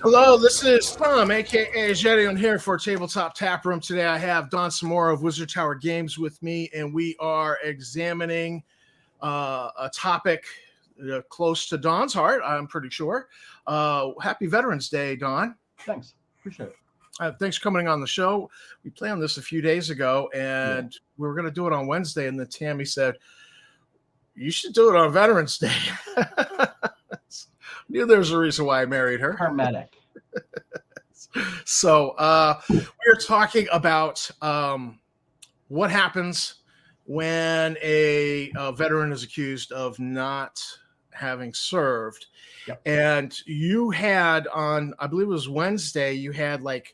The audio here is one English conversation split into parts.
Hello, this is Tom, aka Jetty. I'm here for Tabletop Tap Room. Today I have Don Samora of Wizard Tower Games with me, and we are examining a topic close to Don's heart, I'm pretty sure. Happy Veterans Day, Don. Thanks. Appreciate it. Thanks for coming on the show. We planned this a few days ago, and we were going to do it on Wednesday, and then Tammy said, you should do it on Veterans Day. Knew there's a reason why I married her. Paramedic. So we're talking about what happens when a veteran is accused of not having served. Yep. And you had on, I believe it was Wednesday, you had like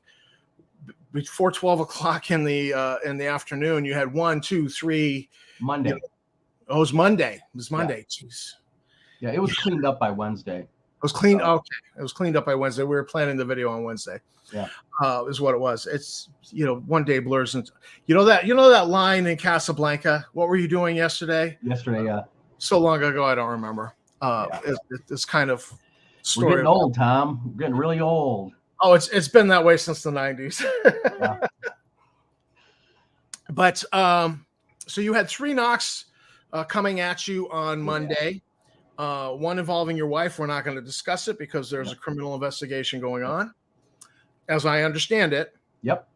before 12 o'clock in the afternoon, you had 1, 2, 3. Monday. You know, it was Monday. It was Monday. Yeah. Jeez. Yeah, it was cleaned up by Wednesday. It was cleaned. Okay, it was cleaned up by Wednesday. We were planning the video on Wednesday. Yeah, is what it was. It's one day blurs into that line in Casablanca. What were you doing yesterday? Yesterday, yeah. So long ago, I don't remember. It's kind of story. We're getting old, Tom. We're getting really old. Oh, it's been that way since the 90s. Yeah. But so you had 3 knocks coming at you on Monday. One involving your wife. We're not going to discuss it because there's a criminal investigation going on, as I understand it. Yep.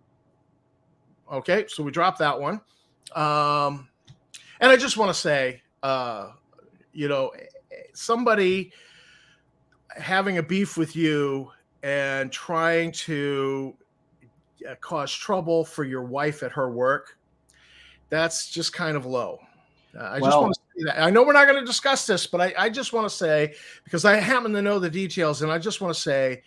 Okay, so we dropped that one. And I just want to say, somebody having a beef with you and trying to cause trouble for your wife at her work, that's just kind of low. I just want to say that. I know we're not going to discuss this, but I just want to say, because I happen to know the details, and I just want to say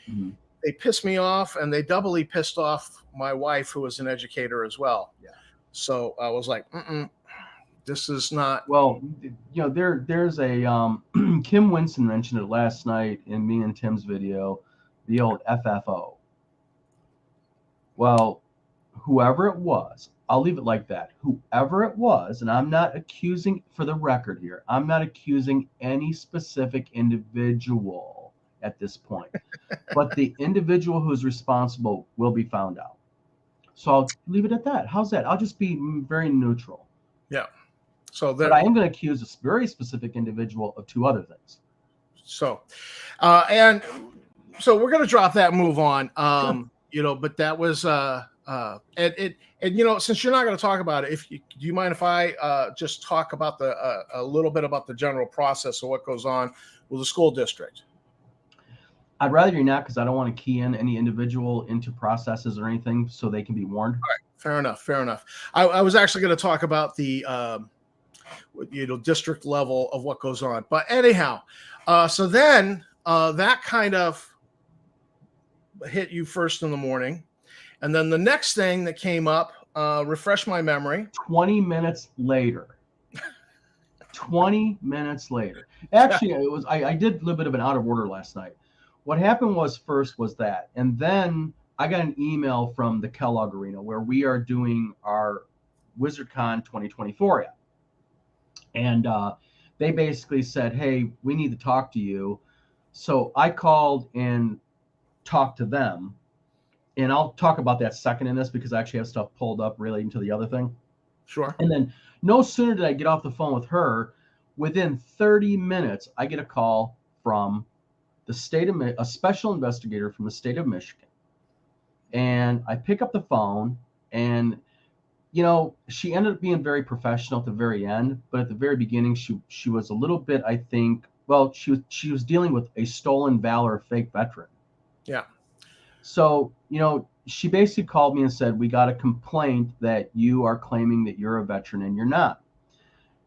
they pissed me off, and they doubly pissed off my wife, who is an educator as well. Yeah. So I was like, this is not. Well, there's a Kim Winston mentioned it last night in me and Tim's video, the old FFO. Well, whoever it was, I'll leave it like that. Whoever it was, and I'm not accusing, for the record here, I'm not accusing any specific individual at this point. But the individual who's responsible will be found out. So I'll leave it at that. How's that? I'll just be very neutral. Yeah. But I am going to accuse a very specific individual of 2 other things. So, and so we're going to drop that and move on. Sure. But that was since you're not going to talk about it, do you mind if I just talk about a little bit about the general process of what goes on with the school district? I'd rather you not, because I don't want to key in any individual into processes or anything, so they can be warned. All right, fair enough. I was actually going to talk about the district level of what goes on, but anyhow, so then that kind of hit you first in the morning. And then the next thing that came up, refresh my memory. 20 minutes later. 20 minutes later. Actually, it was I did a little bit of an out of order last night. What happened was that, and then I got an email from the Kellogg Arena where we are doing our WizardCon 2024 at. And they basically said, hey, we need to talk to you. So I called and talked to them. And I'll talk about that second in this, because I actually have stuff pulled up relating to the other thing. Sure. And then no sooner did I get off the phone with her, within 30 minutes, I get a call from a special investigator from the state of Michigan. And I pick up the phone, and, she ended up being very professional at the very end. But at the very beginning, she was a little bit, I think, she was dealing with a stolen valor fake veteran. Yeah. So, she basically called me and said, we got a complaint that you are claiming that you're a veteran and you're not.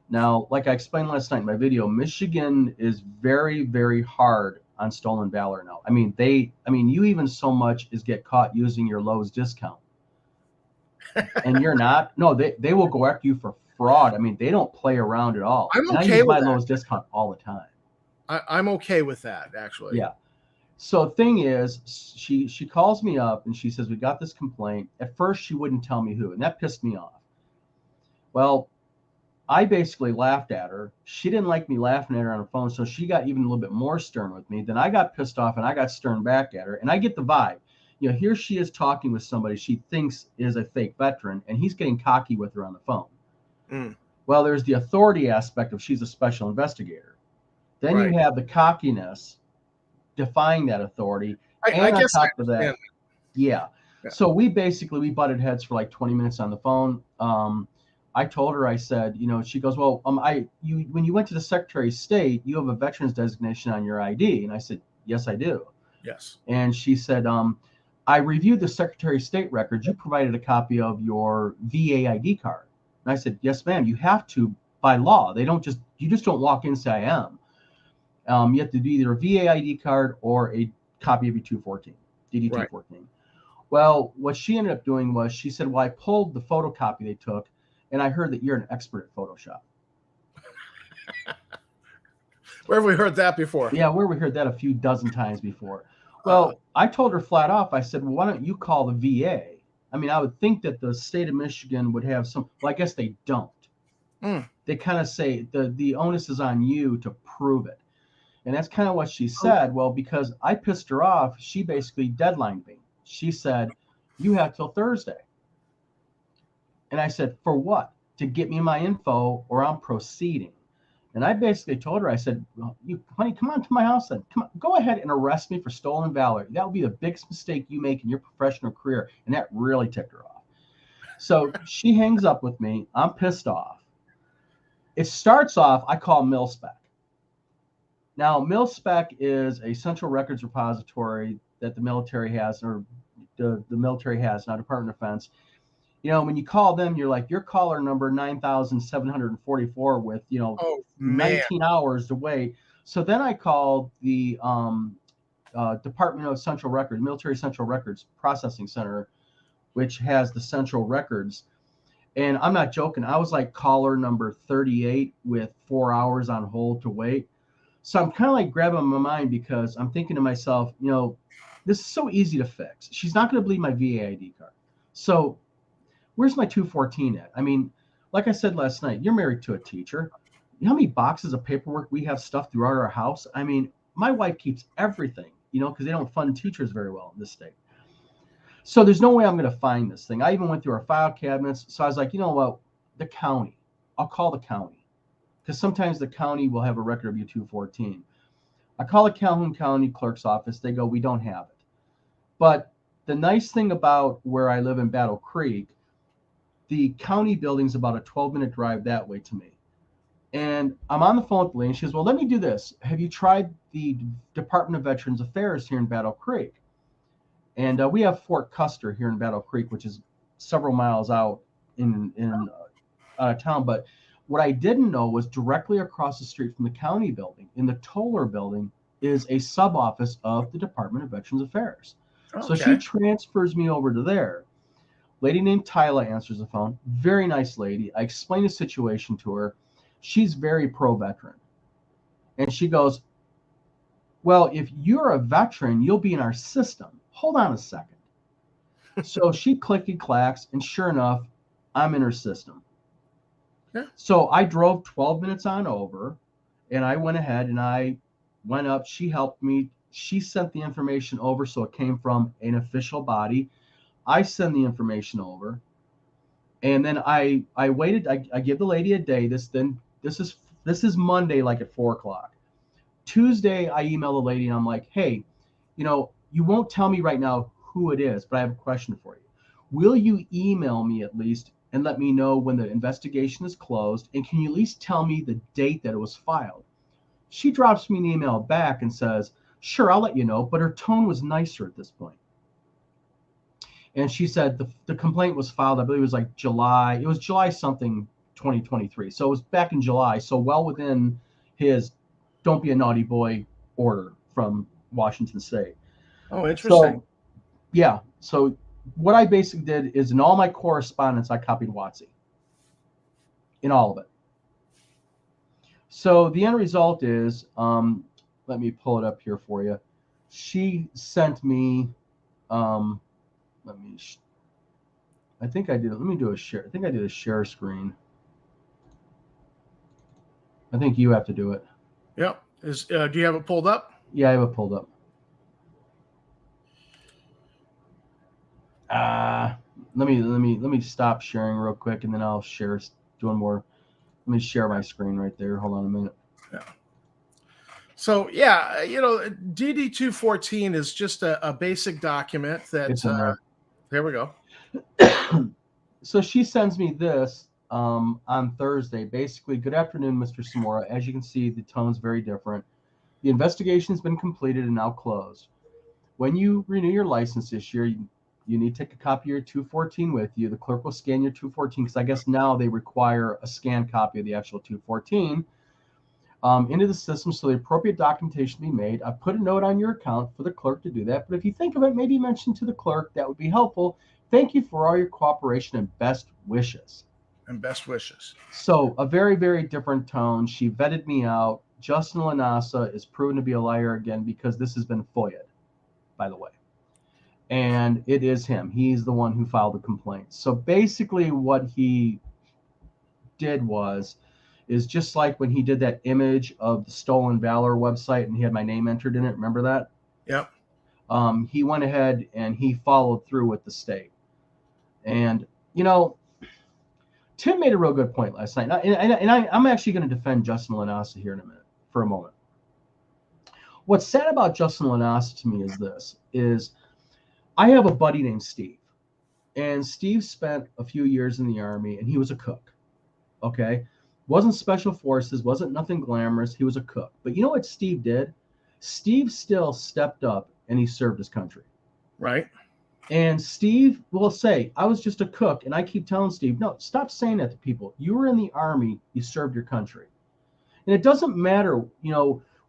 Now, like I explained last night in my video, Michigan is very, very hard on stolen valor now. You even so much as get caught using your Lowe's discount. And you're not. No, they will go after you for fraud. They don't play around at all. I'm okay I use my with that. Lowe's discount all the time. I'm okay with that, actually. Yeah. So thing is, she calls me up and she says, we got this complaint. At first, she wouldn't tell me who, and that pissed me off. Well, I basically laughed at her. She didn't like me laughing at her on the phone, so she got even a little bit more stern with me. Then I got pissed off and I got stern back at her. And I get the vibe. Here she is talking with somebody she thinks is a fake veteran, and he's getting cocky with her on the phone. Mm. Well, there's the authority aspect of she's a special investigator. Then you Right. have the cockiness defying that authority. I And on guess I top of that, understand. yeah. Yeah. So we butted heads for like 20 minutes on the phone. I told her, I said, she goes, well, when you went to the Secretary of State, you have a veterans designation on your ID. And I said, yes, I do. Yes. And she said, I reviewed the Secretary of State records. You provided a copy of your VA ID card. And I said, yes, ma'am, you have to by law. You just don't walk in and say I am. You have to do either a VA ID card or a copy of your 214, DD 214. Right. Well, what she ended up doing was she said, well, I pulled the photocopy they took, and I heard that you're an expert at Photoshop. Where have we heard that before? Yeah, where we heard that a few dozen times before. Well, I told her flat off, I said, well, why don't you call the VA? I mean, I would think that the state of Michigan would have some, well, I guess they don't. They kind of say the onus is on you to prove it. And that's kind of what she said. Well, because I pissed her off, she basically deadlined me. She said, you have till Thursday. And I said, for what? To get me my info or I'm proceeding. And I basically told her, I said, well, honey, come on to my house then. Come on, go ahead and arrest me for stolen valor. That would be the biggest mistake you make in your professional career. And that really ticked her off. So she hangs up with me. I'm pissed off. It starts off, I call MilSpec. Now, MilSpec is a central records repository that the military has, or the military has, not Department of Defense. When you call them, you're like, your caller number 9,744 with, 19 hours to wait. So then I called the Department of Central Records, Military Central Records Processing Center, which has the central records. And I'm not joking. I was like caller number 38 with 4 hours on hold to wait. So I'm kind of like grabbing my mind because I'm thinking to myself, this is so easy to fix. She's not going to believe my VA ID card. So where's my 214 at? I mean, like I said last night, you're married to a teacher. You know how many boxes of paperwork we have stuffed throughout our house? I mean, my wife keeps everything, because they don't fund teachers very well in this state. So there's no way I'm going to find this thing. I even went through our file cabinets. So I was like, you know what? The county. I'll call the county. Because sometimes the county will have a record of your 214. I call the Calhoun County Clerk's office. They go, we don't have it. But the nice thing about where I live in Battle Creek, the county building's about a 12-minute drive that way to me. And I'm on the phone with Lee, and she goes, well, let me do this. Have you tried the Department of Veterans Affairs here in Battle Creek? And we have Fort Custer here in Battle Creek, which is several miles out in town. But what I didn't know was directly across the street from the county building, in the Toller building, is a sub-office of the Department of Veterans Affairs. Okay. So she transfers me over to there. Lady named Tyla answers the phone. Very nice lady. I explained the situation to her. She's very pro-veteran. And she goes, well, if you're a veteran, you'll be in our system. Hold on a second. So she clicky clacks, and sure enough, I'm in her system. Yeah. So I drove 12 minutes on over, and I went ahead and I went up. She helped me. She sent the information over, so it came from an official body. I send the information over, and then I waited. I give the lady a day. This is Monday, like at 4:00. Tuesday, I email the lady and I'm like, hey, you won't tell me right now who it is, but I have a question for you. Will you email me at least and let me know when the investigation is closed? And can you at least tell me the date that it was filed? She drops me an email back and says, sure, I'll let you know. But her tone was nicer at this point. And she said the complaint was filed, I believe it was like July. It was July something 2023. So it was back in July. So well within his don't be a naughty boy order from Washington State. Oh, interesting. So, yeah. So what I basically did is in all my correspondence, I copied WotC in all of it. So the end result is, let me pull it up here for you. She sent me, I think I did. Let me do a share. I think I did a share screen. I think you have to do it. Yep. Do you have it pulled up? Yeah, I have it pulled up. Let me stop sharing real quick, and then I'll share doing more. Let me share my screen right there. Hold on a minute. Yeah. So yeah, DD-214 is just a basic document that. It's in there. There we go. So she sends me this on Thursday. Basically, good afternoon, Mr. Samora. As you can see, the tone's very different. The investigation's been completed and now closed. When you renew your license this year, you need to take a copy of your 214 with you. The clerk will scan your 214 because I guess now they require a scanned copy of the actual 214 into the system so the appropriate documentation be made. I put a note on your account for the clerk to do that. But if you think of it, maybe mention to the clerk. That would be helpful. Thank you for all your cooperation and best wishes. And best wishes. So a very, very different tone. She vetted me out. Justin Lanasa is proven to be a liar again because this has been FOIA'd, by the way. And it is him. He's the one who filed the complaint. So basically what he did is just like when he did that image of the Stolen Valor website and he had my name entered in it. Remember that? Yep. He went ahead and he followed through with the state. And, Tim made a real good point last night. And I'm actually going to defend Justin Lanasa here in a minute, for a moment. What's sad about Justin Lanasa to me is this, is I have a buddy named Steve. And Steve spent a few years in the Army, and he was a cook. Okay? Wasn't special forces, wasn't nothing glamorous. He was a cook. But you know what Steve did? Steve still stepped up, and he served his country. Right. And Steve will say, I was just a cook. And I keep telling Steve, no, stop saying that to people. You were in the Army. You served your country. And it doesn't matter,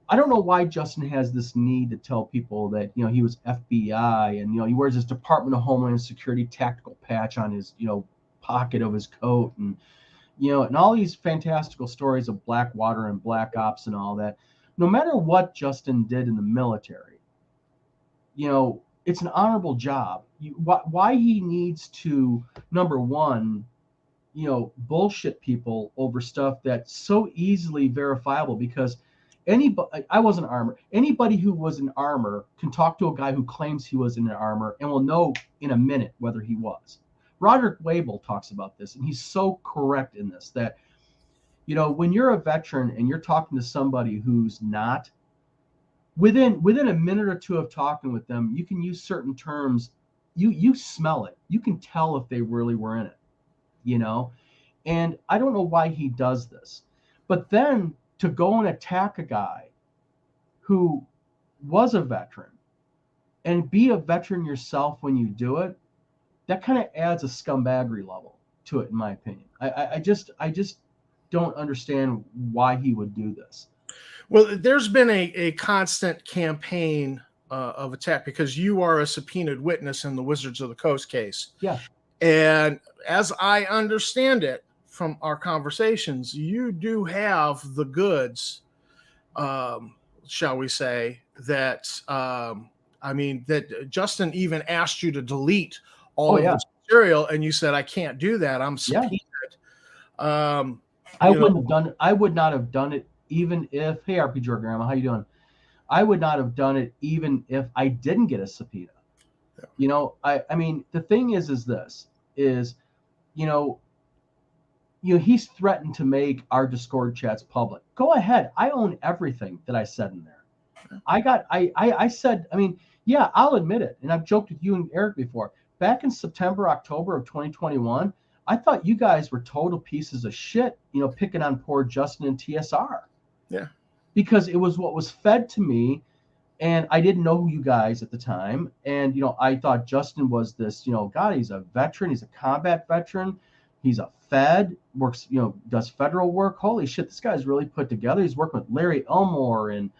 I don't know why Justin has this need to tell people that, he was FBI and, he wears his Department of Homeland Security tactical patch on his, pocket of his coat and, and all these fantastical stories of Blackwater and Black Ops and all that. No matter what Justin did in the military, it's an honorable job. Why he needs to, number one, bullshit people over stuff that's so easily verifiable because I wasn't armor. Anybody who was in armor can talk to a guy who claims he was in an armor and will know in a minute whether he was. Roderick Wabel talks about this, and he's so correct in this that, when you're a veteran and you're talking to somebody who's not, within a minute or two of talking with them, you can use certain terms. You smell it. You can tell if they really were in it, and I don't know why he does this. But then to go and attack a guy who was a veteran and be a veteran yourself when you do it, that kind of adds a scumbaggery level to it, in my opinion. I just don't understand why he would do this. Well, there's been a constant campaign of attack because you are a subpoenaed witness in the Wizards of the Coast case. Yeah. And as I understand it from our conversations, you do have the goods, shall we say, that, that Justin even asked you to delete all of the material, and you said, I can't do that. I'm subpoenaed. I would not have done it even if, hey, RPG Grandma, how you doing? I would not have done it even if I didn't get a subpoena. Yeah. The thing is this, he's threatened to make our Discord chats public. Go ahead. I own everything that I said in there. I said, I'll admit it. And I've joked with you and Eric before. Back in September, October of 2021, I thought you guys were total pieces of shit, picking on poor Justin and TSR. Yeah. Because it was what was fed to me, and I didn't know you guys at the time. And, I thought Justin was this, God, he's a veteran. He's a combat veteran. He's a Fed, works, does federal work. Holy shit, this guy's really put together. He's working with Larry Elmore and,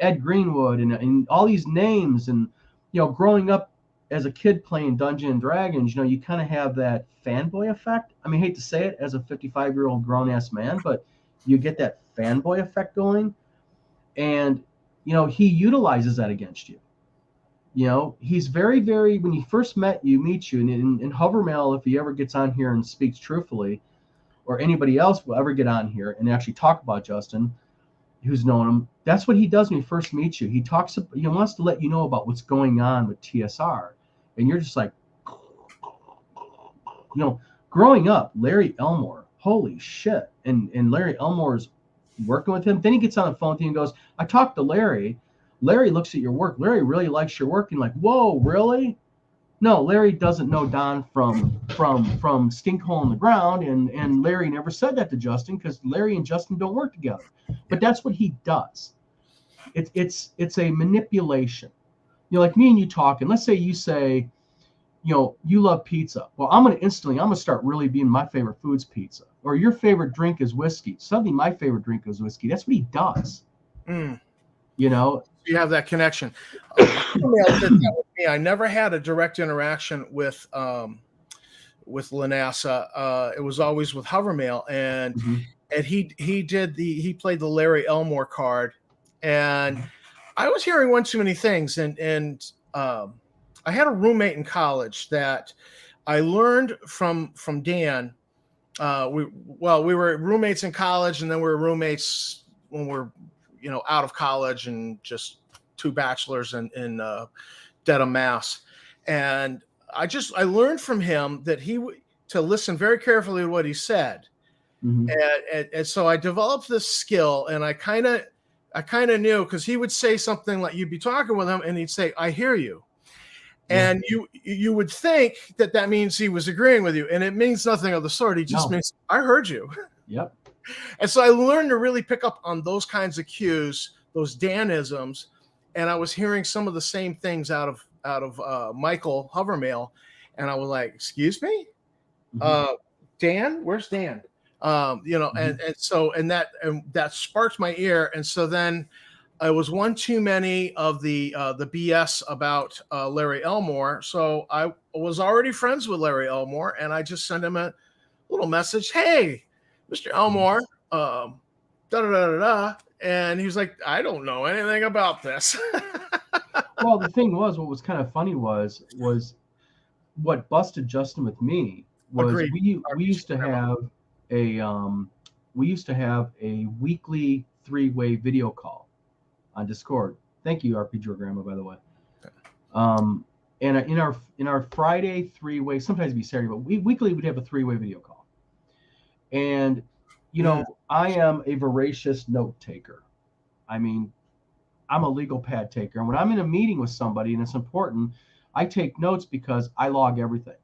Ed Greenwood and all these names. And, growing up as a kid playing Dungeons and Dragons, you kind of have that fanboy effect. I hate to say it as a 55-year-old grown-ass man, but you get that fanboy effect going. And, he utilizes that against you. He's very, very, when he first meet you, and in Hovermail, if he ever gets on here and speaks truthfully, or anybody else will ever get on here and actually talk about Justin, who's known him, that's what he does when he first meets you. He wants to let you know about what's going on with TSR. And you're just like, growing up, Larry Elmore, holy shit. And Larry Elmore's working with him. Then he gets on the phone with you and goes, I talked to Larry. Larry looks at your work. Larry really likes your work. And like, whoa, really? No, Larry doesn't know Don from stink hole in the ground, and Larry never said that to Justin because Larry and Justin don't work together. But that's what he does. It's a manipulation. Like me and you talking. Let's say you say, you love pizza. Well, I'm gonna start really being my favorite food's pizza, or your favorite drink is whiskey. Suddenly, my favorite drink is whiskey. That's what he does. You have that connection. Hovermail did that with me. I never had a direct interaction with Lanassa. It was always with Hovermail, and he played the Larry Elmore card, and I was hearing one too many things, and I had a roommate in college that I learned from Dan. We were roommates in college, and then we were roommates when we're out of college, and just two bachelors in Dedham, Mass. And I learned from him that to listen very carefully to what he said. And so I developed this skill, and I kind of knew, because he would say something like, you'd be talking with him and he'd say, I hear you. And you would think that means he was agreeing with you, and it means nothing of the sort. He just means, I heard you. Yep. And so I learned to really pick up on those kinds of cues, those Danisms, and I was hearing some of the same things out of Michael Hovermail, and I was like, "Excuse me, Dan, where's Dan?" And that sparked my ear, and so then it was one too many of the BS about Larry Elmore. So I was already friends with Larry Elmore, and I just sent him a little message, "Hey, Mr. Elmore, da da da da da," and he was like, "I don't know anything about this." Well, the thing was, what was kind of funny was what busted Justin with me was we used to have a weekly 3-way video call on Discord. Thank you, RPG Grandma, by the way. And in our Friday 3-way, sometimes it'd be Saturday, but weekly we'd have a 3-way video call. And I am a voracious note taker. I mean, I'm a legal pad taker. And when I'm in a meeting with somebody and it's important, I take notes because I log everything.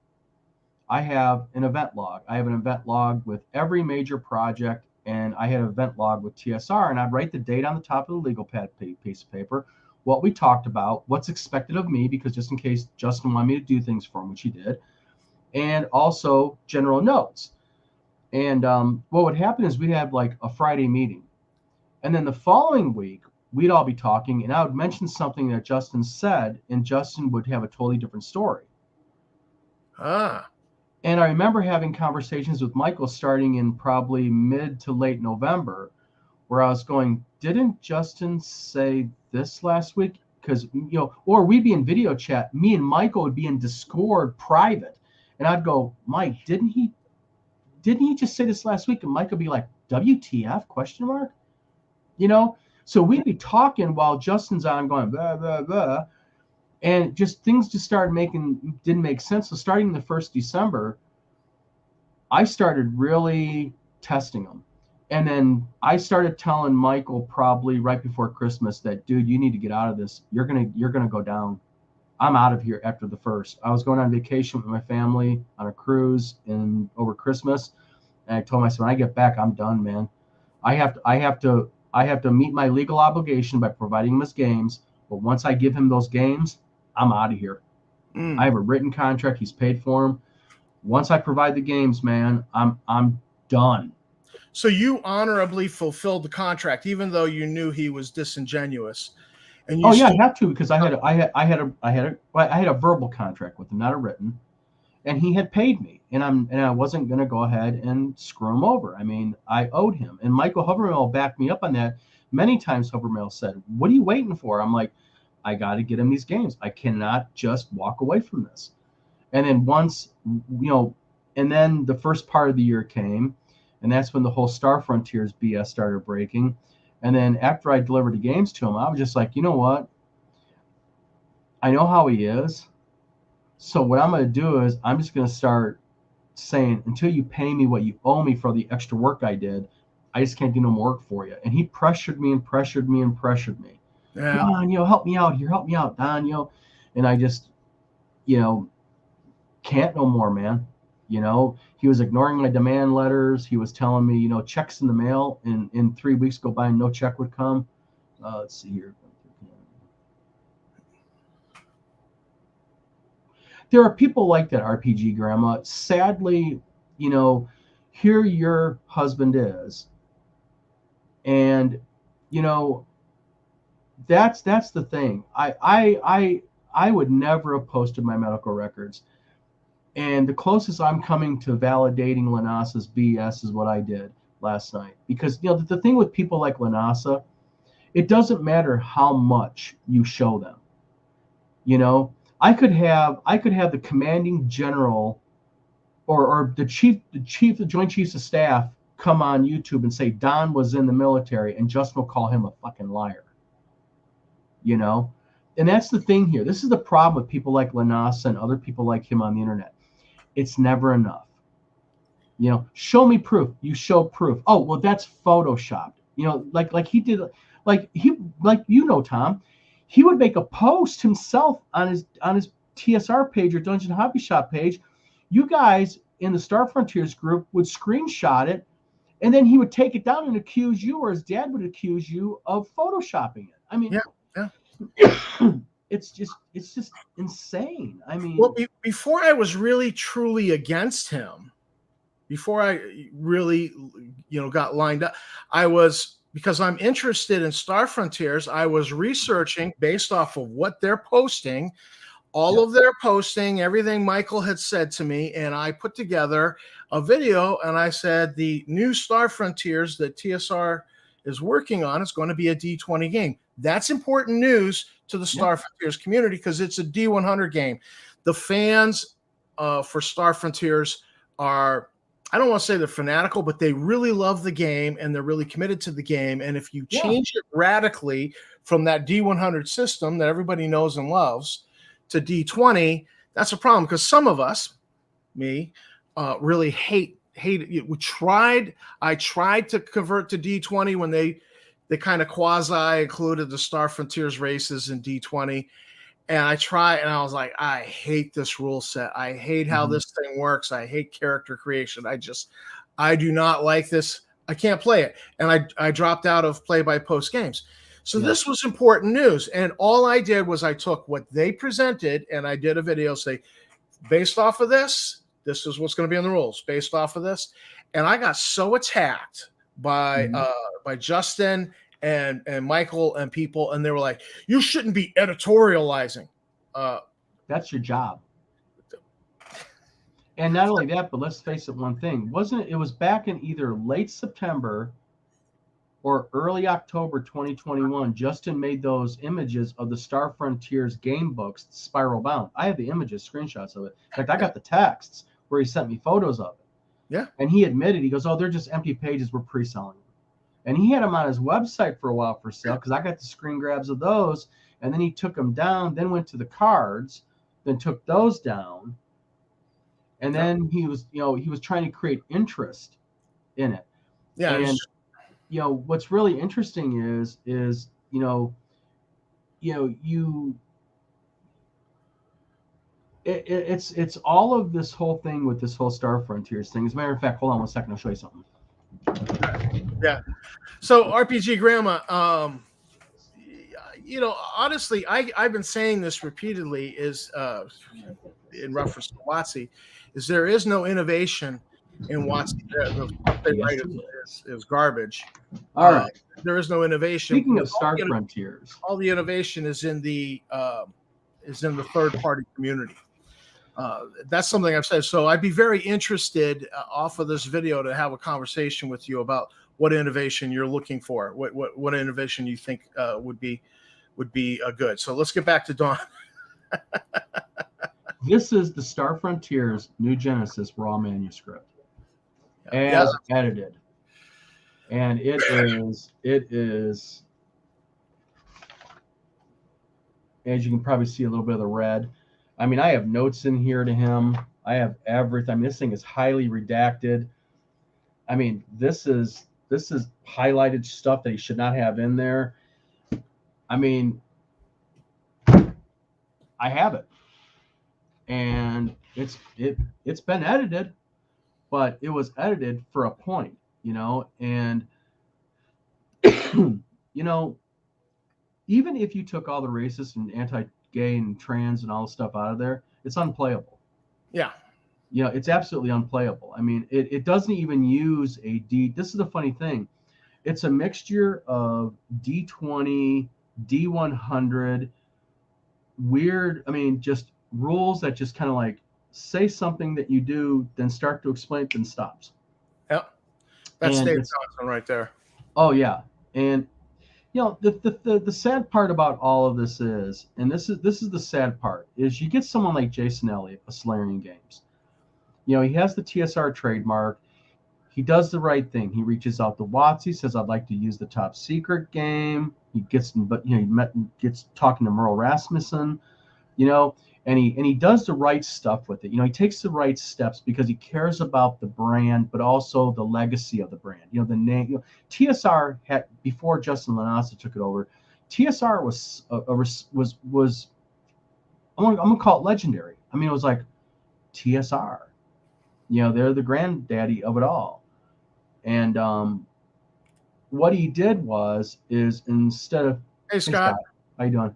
I have an event log. I have an event log with every major project, and I had an event log with TSR, and I'd write the date on the top of the legal pad piece of paper, what we talked about, what's expected of me, because just in case Justin wanted me to do things for him, which he did, and also general notes. And what would happen is we'd have like a Friday meeting. And then the following week, we'd all be talking, and I would mention something that Justin said, and Justin would have a totally different story. And I remember having conversations with Michael starting in probably mid to late November, where I was going, didn't Justin say this last week? Because, or we'd be in video chat. Me and Michael would be in Discord private. And I'd go, Mike, didn't he just say this last week? And Mike would be like, WTF, question mark? So we'd be talking while Justin's on going, blah, blah, blah. And just things just didn't make sense. So starting the 1st December, I started really testing them. And then I started telling Michael probably right before Christmas that, dude, you need to get out of this. You're gonna go down. I'm out of here after the 1st. I was going on vacation with my family on a cruise over Christmas. And I told myself, when I get back, I'm done, man. I have to meet my legal obligation by providing him his games. But once I give him those games, I'm out of here. I have a written contract. He's paid for them. Once I provide the games, man, I'm done. So you honorably fulfilled the contract, even though you knew he was disingenuous. And I have to, because I had a verbal contract with him, not a written, and he had paid me, and I wasn't going to go ahead and screw him over. I mean, I owed him, and Michael Hovermail backed me up on that. Many times Hovermail said, "What are you waiting for?" I'm like, I got to get him these games. I cannot just walk away from this. And then and then the first part of the year came, And that's when the whole Star Frontiers BS started breaking. And then after I delivered the games to him, I was just like, you know what? I know how he is. So what I'm going to do is I'm just going to start saying, until you pay me what you owe me for the extra work I did, I just can't do no more work for you. And he pressured me and pressured me and pressured me. Yeah. Come on, help me out here. Help me out, Don, And I just, can't no more, man. He was ignoring my demand letters. He was telling me, checks in the mail, and in 3 weeks go by and no check would come. Let's see here. There are people like that, RPG Grandma. Sadly, here your husband is. And, that's the thing. I would never have posted my medical records. And the closest I'm coming to validating Lanasa's BS is what I did last night. Because, the thing with people like Lanasa, it doesn't matter how much you show them. I could have the commanding general or the Joint Chiefs of Staff come on YouTube and say Don was in the military, and Justin will call him a fucking liar. And that's the thing here. This is the problem with people like Lanasa and other people like him on the internet. It's never enough. Show me proof. You show proof. Oh, well, that's photoshopped. Like he did, Tom, he would make a post himself on his TSR page or Dungeon Hobby Shop page. You guys in the Star Frontiers group would screenshot it, and then he would take it down and accuse you, or his dad would accuse you of photoshopping it. I mean, yeah. It's just insane. I mean, well, before I was really truly against him, before I really, got lined up, because I'm interested in Star Frontiers, I was researching based off of what they're posting, all of their posting, everything Michael had said to me, and I put together a video, and I said the new Star Frontiers that TSR is working on is going to be a D20 game. That's important news to the Star Frontiers community because it's a D100 game. The fans for Star Frontiers are, I don't want to say they're fanatical, but they really love the game and they're really committed to the game. And if you change it radically from that D100 system that everybody knows and loves to D20, that's a problem because some of us, me, really hate it. I tried to convert to D20 when they kind of quasi included the Star Frontiers races in D20. And I tried, and I was like, I hate this rule set. I hate how this thing works. I hate character creation. I do not like this. I can't play it. And I dropped out of play-by-post games. So this was important news. And all I did was I took what they presented and I did a video say, based off of this, this is what's going to be in the rules. Based off of this. And I got so attacked by Justin and Michael and people, and they were like, you shouldn't be editorializing. That's your job. And not only that, but let's face it, one thing. It was back in either late September or early October 2021, Justin made those images of the Star Frontiers game books, Spiral Bound. I have the images, screenshots of it. In fact, I got the texts where he sent me photos of it. Yeah. And he admitted, he goes, oh, they're just empty pages. We're pre-selling them. And he had them on his website for a while for sale because I got the screen grabs of those. And then he took them down, then went to the cards, then took those down. And then he was trying to create interest in it. Yeah. And what's really interesting is it's all of this whole thing with this whole Star Frontiers thing. As a matter of fact, hold on one second, I'll show you something. Yeah. So RPG Grandma, honestly, I've been saying this repeatedly is in reference to WotC, is there is no innovation in WotC. The stuff they write is garbage. All right. There is no innovation. Speaking of Star Frontiers, all the innovation is in the third party community. That's something I've said. So I'd be very interested off of this video to have a conversation with you about what innovation you're looking for, what innovation you think would be good. So let's get back to Dawn. This is the Star Frontiers New Genesis raw manuscript. Yeah. as edited. And it is, as you can probably see a little bit of the red. I mean, I have notes in here to him. I have everything. I mean, this thing is highly redacted. I mean, this is highlighted stuff that he should not have in there. I mean, I have it, and it's been edited, but it was edited for a point, and even if you took all the racist and anti-gay and trans and all the stuff out of there, it's unplayable. Yeah. It's absolutely unplayable. I mean, it doesn't even use a D. This is the funny thing. It's a mixture of D20, D100, weird, I mean, just rules that just kind of like say something that you do, then start to explain it, then stops. Yeah. That's Dave Johnson right there. Oh, yeah. And the sad part about all of this is, and this is the sad part, is you get someone like Jason Elliott of Solarian Games. He has the TSR trademark. He does the right thing. He reaches out to WotC, says, "I'd like to use the top secret game." He gets, gets talking to Merle Rasmussen, and he does the right stuff with it. He takes the right steps because he cares about the brand, but also the legacy of the brand. The name. TSR had, before Justin Lanasa took it over, TSR was I'm gonna call it legendary. I mean, it was like TSR. They're the granddaddy of it all. And what he did is instead of, hey Scott, how you doing?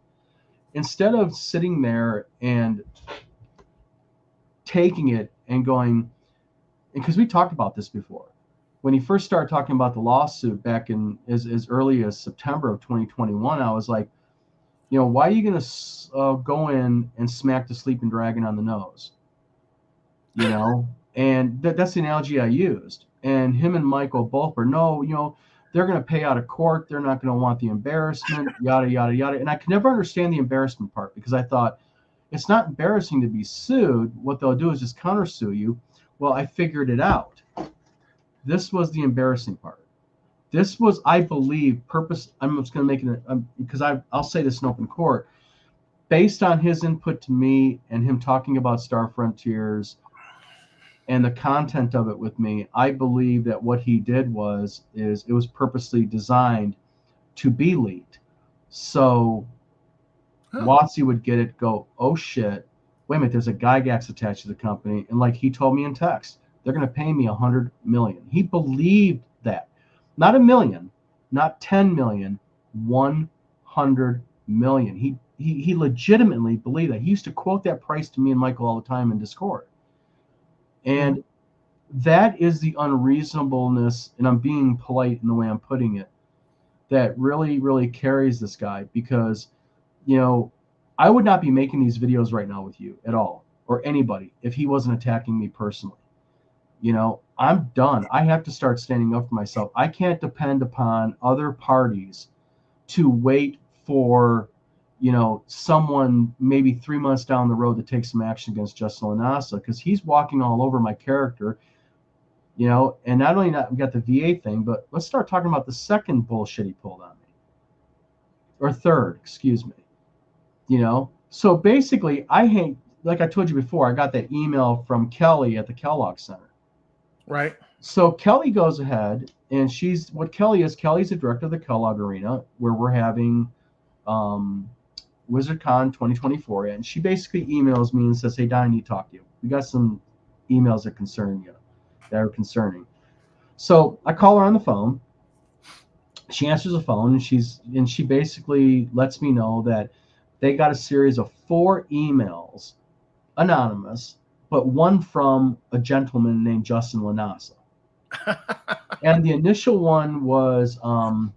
Instead of sitting there and taking it and going, because we talked about this before, when he first started talking about the lawsuit back in as early as September of 2021, I was like, why are you going to go in and smack the sleeping dragon on the nose? And that's the analogy I used. And him and Michael both were, no, they're going to pay out of court. They're not going to want the embarrassment, yada, yada, yada. And I could never understand the embarrassment part, because I thought, it's not embarrassing to be sued. What they'll do is just countersue you. Well, I figured it out. This was the embarrassing part. This was, I believe, purpose. I'm just going to make it, because I'll say this in open court. Based on his input to me and him talking about Star Frontiers and the content of it with me, I believe that what he did was it was purposely designed to be leaked. So WotC would get it, go, oh shit, wait a minute, there's a Gygax attached to the company. And like he told me in text, they're going to pay me $100 million. He believed that. Not $1 million, not 10 million, 100 million. He legitimately believed that. He used to quote that price to me and Michael all the time in Discord. And that is the unreasonableness, and I'm being polite in the way I'm putting it, that really, really carries this guy. Because, I would not be making these videos right now with you at all, or anybody, if he wasn't attacking me personally. I'm done. I have to start standing up for myself. I can't depend upon other parties to wait for, someone maybe 3 months down the road to take some action against Justin Lanasa, because he's walking all over my character, and not only we got the VA thing, but let's start talking about the second bullshit he pulled on me, or third, excuse me, so basically I hate, like I told you before, I got that email from Kelly at the Kellogg Center. Right. So Kelly goes ahead, and Kelly's the director of the Kellogg Arena, where we're having WizardCon 2024, and she basically emails me and says, "Hey, Don, I need to talk to you. We got some emails that are concerning." So I call her on the phone. She answers the phone, and she basically lets me know that they got a series of 4 emails, anonymous, but one from a gentleman named Justin Lanasa. And the initial one was on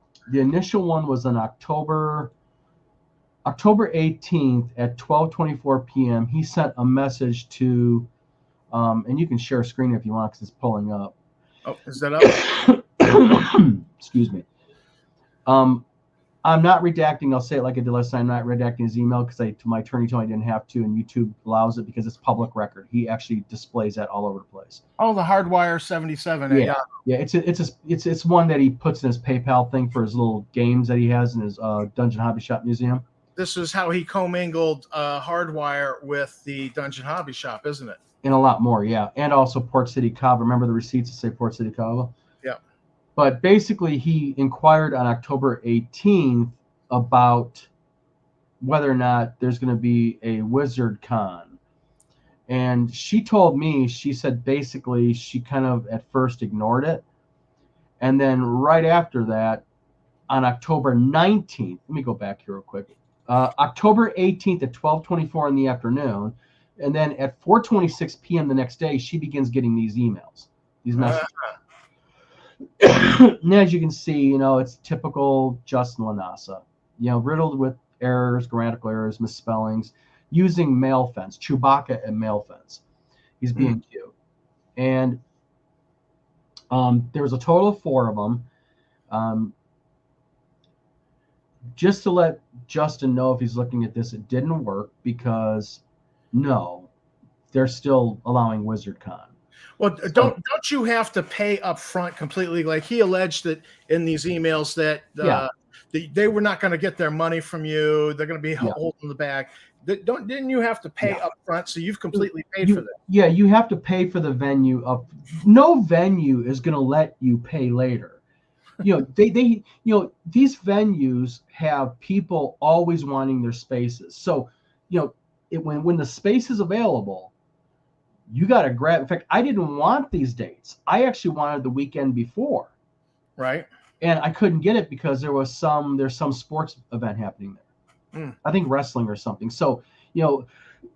October 18th at 12:24 p.m. He sent a message to, and you can share a screen if you want, because it's pulling up. Oh, is that up? Excuse me. On I'm not redacting. I'll say it like I did last time. I'm not redacting his email because my attorney told me I didn't have to, and YouTube allows it because it's public record. He actually displays that all over the place. Oh, the Hardwire 77. Yeah, yeah. It's one that he puts in his PayPal thing for his little games that he has in his Dungeon Hobby Shop museum. This is how he commingled Hardwire with the Dungeon Hobby Shop, isn't it? And a lot more, yeah. And also Port City Cava. Remember the receipts that say Port City Cava? Yeah. But basically, he inquired on October 18th about whether or not there's going to be a Wizard Con. And she told me, she said basically she kind of at first ignored it. And then right after that, on October 19th, let me go back here real quick. October 18th at 12:24 in the afternoon. And then at 4:26 p.m. the next day, she begins getting these emails, these messages. And as you can see, it's typical Justin Lanasa, riddled with errors, grammatical errors, misspellings, using mail fence, Chewbacca and mail fence. He's being cute. And there was a total of 4 of them. Just to let Justin know if he's looking at this, it didn't work because, no, they're still allowing WizardCon. Well, don't you have to pay up front completely? Like he alleged that in these emails that they were not going to get their money from you. They're going to be holding the bag. Didn't you have to pay up front? So you've completely paid for that. Yeah, you have to pay for the venue. No venue is going to let you pay later. They these venues have people always wanting their spaces. So, when the space is available, you got to grab. In fact, I didn't want these dates. I actually wanted the weekend before. Right. And I couldn't get it because there's some sports event happening there. I think wrestling or something. So, these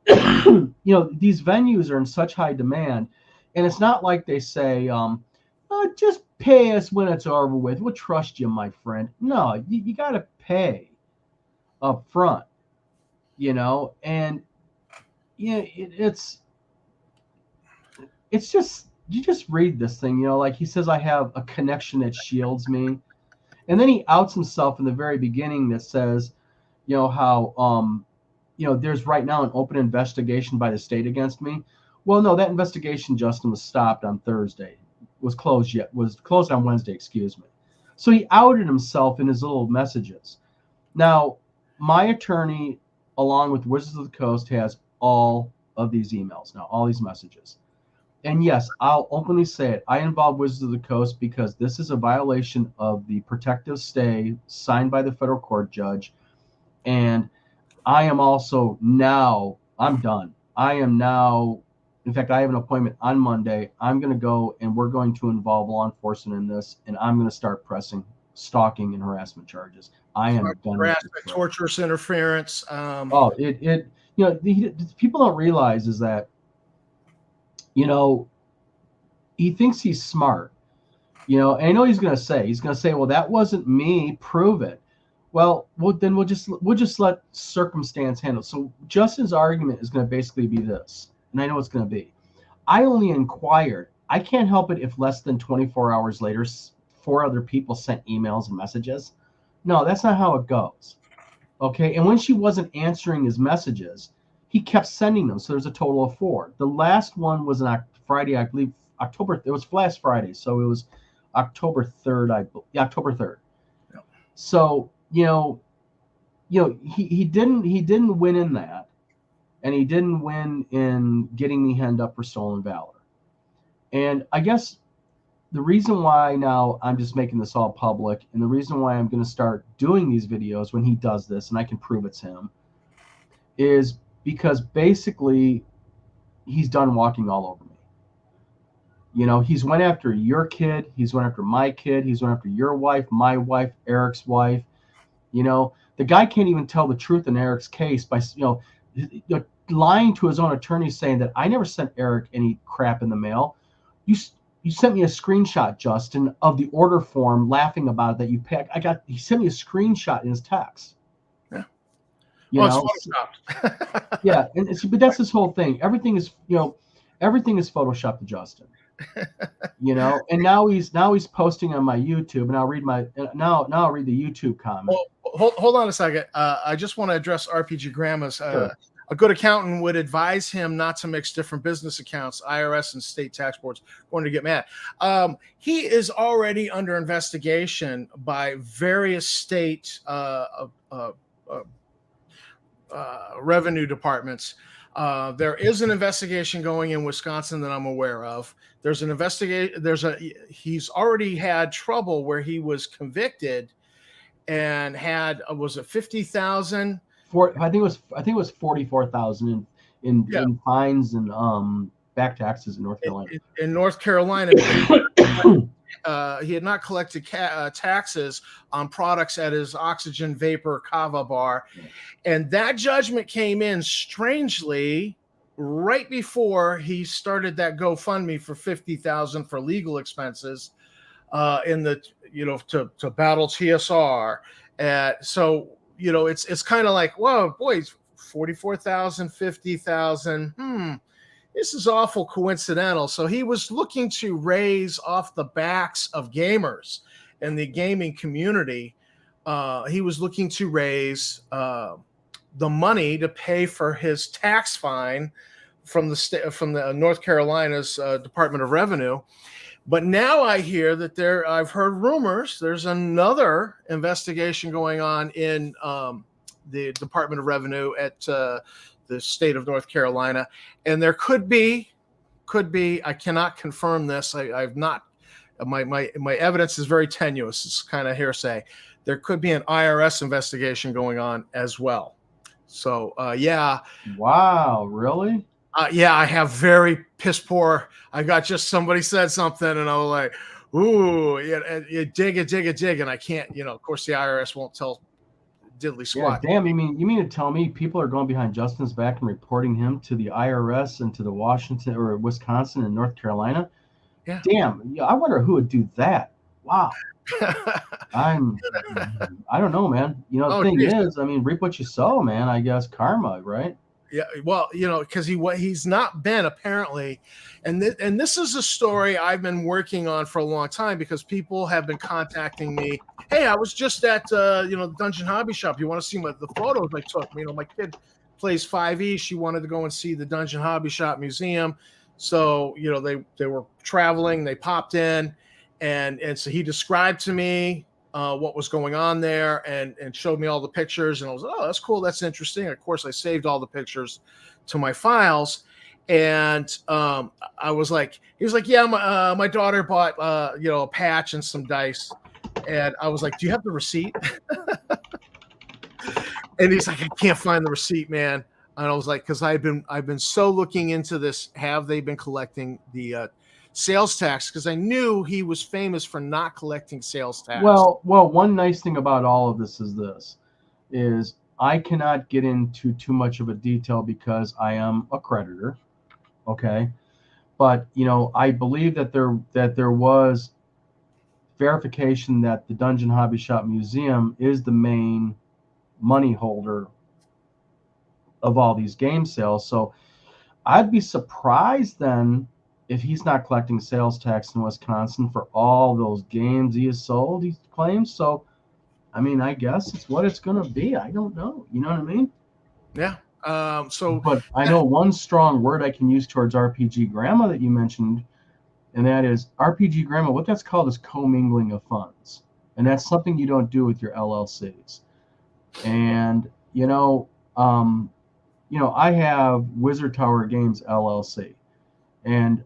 venues are in such high demand, and it's not like they say, just pay us when it's over with. We'll trust you, my friend. No, you got to pay up front, and it's just, you just read this thing, like he says, I have a connection that shields me. And then he outs himself in the very beginning that says, how, there's right now an open investigation by the state against me. Well, no, that investigation, Justin, was stopped on Thursday. Was closed on Wednesday, excuse me. So he outed himself in his little messages. Now, my attorney, along with Wizards of the Coast, has all of these emails now, all these messages. And yes, I'll openly say it. I involved Wizards of the Coast because this is a violation of the protective stay signed by the federal court judge. And I am also now, I'm done. I am now, in fact, I have an appointment on Monday. I'm going to go and we're going to involve law enforcement in this. And I'm going to start pressing stalking and harassment charges. I am done. Harassment, torturous interference. People don't realize is that, he thinks he's smart, and I know he's going to say, well, that wasn't me, prove it. Well, then we'll just let circumstance handle. So Justin's argument is going to basically be this, and I know it's going to be, I only inquired. I can't help it if less than 24 hours later, 4 other people sent emails and messages. No, that's not how it goes. Okay. And when she wasn't answering his messages, he kept sending them. So there's a total of 4. The last one was on Friday, I believe, October. It was last Friday. So it was October 3rd. October 3rd. Yeah. So, he didn't win in that. And he didn't win in getting me hemmed up for stolen valor. And I guess the reason why now I'm just making this all public, and the reason why I'm going to start doing these videos when he does this, and I can prove it's him, is because basically he's done walking all over me. He's went after your kid. He's went after my kid. He's went after your wife, my wife, Eric's wife. The guy can't even tell the truth in Eric's case by, lying to his own attorney, saying that I never sent Eric any crap in the mail. You sent me a screenshot, Justin, of the order form, laughing about it that you picked. He sent me a screenshot in his text. Yeah. It's photoshopped. Yeah, but that's this whole thing. Everything is photoshopped to Justin. And now he's posting on my YouTube, and I'll read the YouTube comment. hold on a second. I just want to address RPG Grandma's. Sure. A good accountant would advise him not to mix different business accounts. IRS and state tax boards going to get mad. He is already under investigation by various state revenue departments. There is an investigation going in Wisconsin that I'm aware of. There's an investigation. He's already had trouble where he was convicted and had was it 50,000? I think it was 44,000 in fines and back taxes in North Carolina. In North Carolina, he had not collected taxes on products at his oxygen vapor kava bar, and that judgment came in strangely right before he started that GoFundMe for 50,000 for legal expenses in the to battle TSR. So it's kind of like, whoa, boys, 44,000, 50,000. This is awful coincidental. So he was looking to raise off the backs of gamers and the gaming community. He was looking to raise the money to pay for his tax fine from the North Carolina's Department of Revenue. But now I hear that I've heard rumors there's another investigation going on in the Department of Revenue at the state of North Carolina, and there could be. I cannot confirm this. I've not. My evidence is very tenuous. It's kind of hearsay. There could be an IRS investigation going on as well. So yeah. Wow, really? Yeah, I have very piss poor. I got just somebody said something, and I was like, "Ooh, yeah, dig it," and I can't. Of course, the IRS won't tell diddly squat. Yeah, damn. You mean to tell me people are going behind Justin's back and reporting him to the IRS and to the Washington or Wisconsin and North Carolina? Yeah. Damn. I wonder who would do that. Wow. I don't know, man. The thing is, reap what you sow, man. I guess karma, right? Yeah, well, because he's not been apparently, and this is a story I've been working on for a long time because people have been contacting me. Hey, I was just at the Dungeon Hobby Shop. You want to see the photos I took? My kid plays 5e. She wanted to go and see the Dungeon Hobby Shop museum. So they were traveling. They popped in, and so he described to me what was going on there and showed me all the pictures, and I was, oh, that's cool, that's interesting. Of course, I saved all the pictures to my files, and I was like, he was like, yeah, my daughter bought a patch and some dice, and I was like, do you have the receipt? And he's like, I can't find the receipt, man. And I was like, because I've been so looking into this. Have they been collecting the sales tax? Because I knew he was famous for not collecting sales tax. Well, one nice thing about all of this is I cannot get into too much of a detail because I am a creditor. Okay. But I believe that there was verification that the Dungeon Hobby Shop Museum is the main money holder of all these game sales. So I'd be surprised then if he's not collecting sales tax in Wisconsin for all those games he has sold, he claims. So, I guess it's what it's going to be. I don't know. You know what I mean? Yeah. But I know one strong word I can use towards RPG Grandma that you mentioned, and that is RPG Grandma. What that's called is commingling of funds. And that's something you don't do with your LLCs. And, I have Wizard Tower Games LLC. And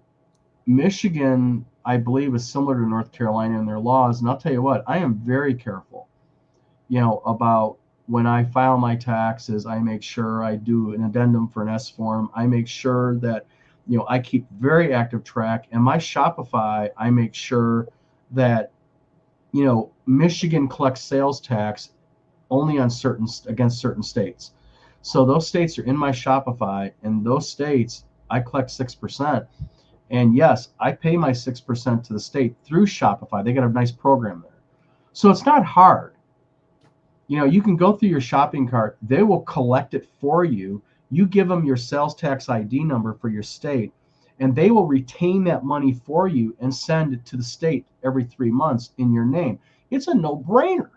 Michigan, I believe, is similar to North Carolina in their laws. And I'll tell you what, I am very careful, about when I file my taxes. I make sure I do an addendum for an S form. I make sure that, I keep very active track. And my Shopify, I make sure that, Michigan collects sales tax only on against certain states. So those states are in my Shopify, and those states I collect 6%. And yes, I pay my 6% to the state through Shopify. They got a nice program there. So it's not hard. You can go through your shopping cart. They will collect it for you. You give them your sales tax ID number for your state, and they will retain that money for you and send it to the state every 3 months in your name. It's a no-brainer.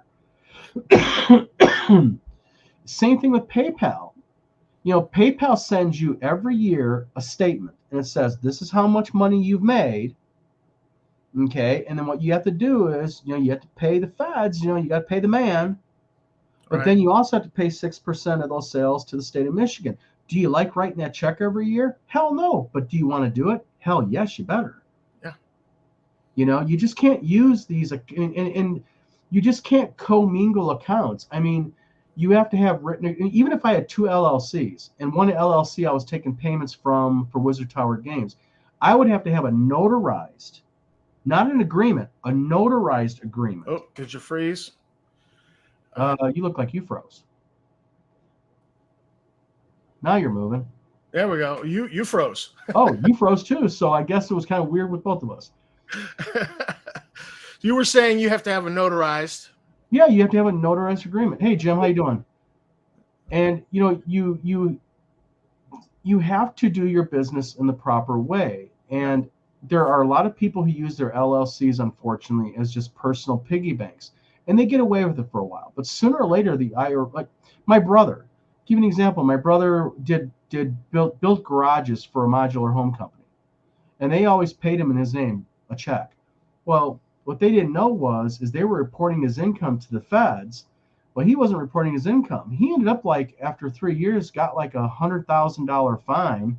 Same thing with PayPal. PayPal sends you every year a statement, and it says, this is how much money you've made. Okay. And then what you have to do is, you have to pay the feds, you got to pay the man, but then you also have to pay 6% of those sales to the state of Michigan. Do you like writing that check every year? Hell no. But do you want to do it? Hell yes, you better. Yeah. You just can't use these, and you just can't commingle accounts. I mean, you have to have written, even if I had 2 LLCs, and one LLC I was taking payments from for Wizard Tower Games, I would have to have a notarized, not an agreement, a notarized agreement. Oh, did you freeze? You look like you froze. Now you're moving. There we go. You froze. Oh, you froze too. So I guess it was kind of weird with both of us. You were saying you have to have a notarized. Yeah, you have to have a notarized agreement. Hey, Jim, how you doing? And you have to do your business in the proper way. And there are a lot of people who use their LLCs, unfortunately, as just personal piggy banks, and they get away with it for a while. But sooner or later, like my brother. Give you an example. My brother built garages for a modular home company, and they always paid him in his name a check. Well, what they didn't know is they were reporting his income to the feds. Well, he wasn't reporting his income. He ended up, like, after 3 years, got like $100,000 fine,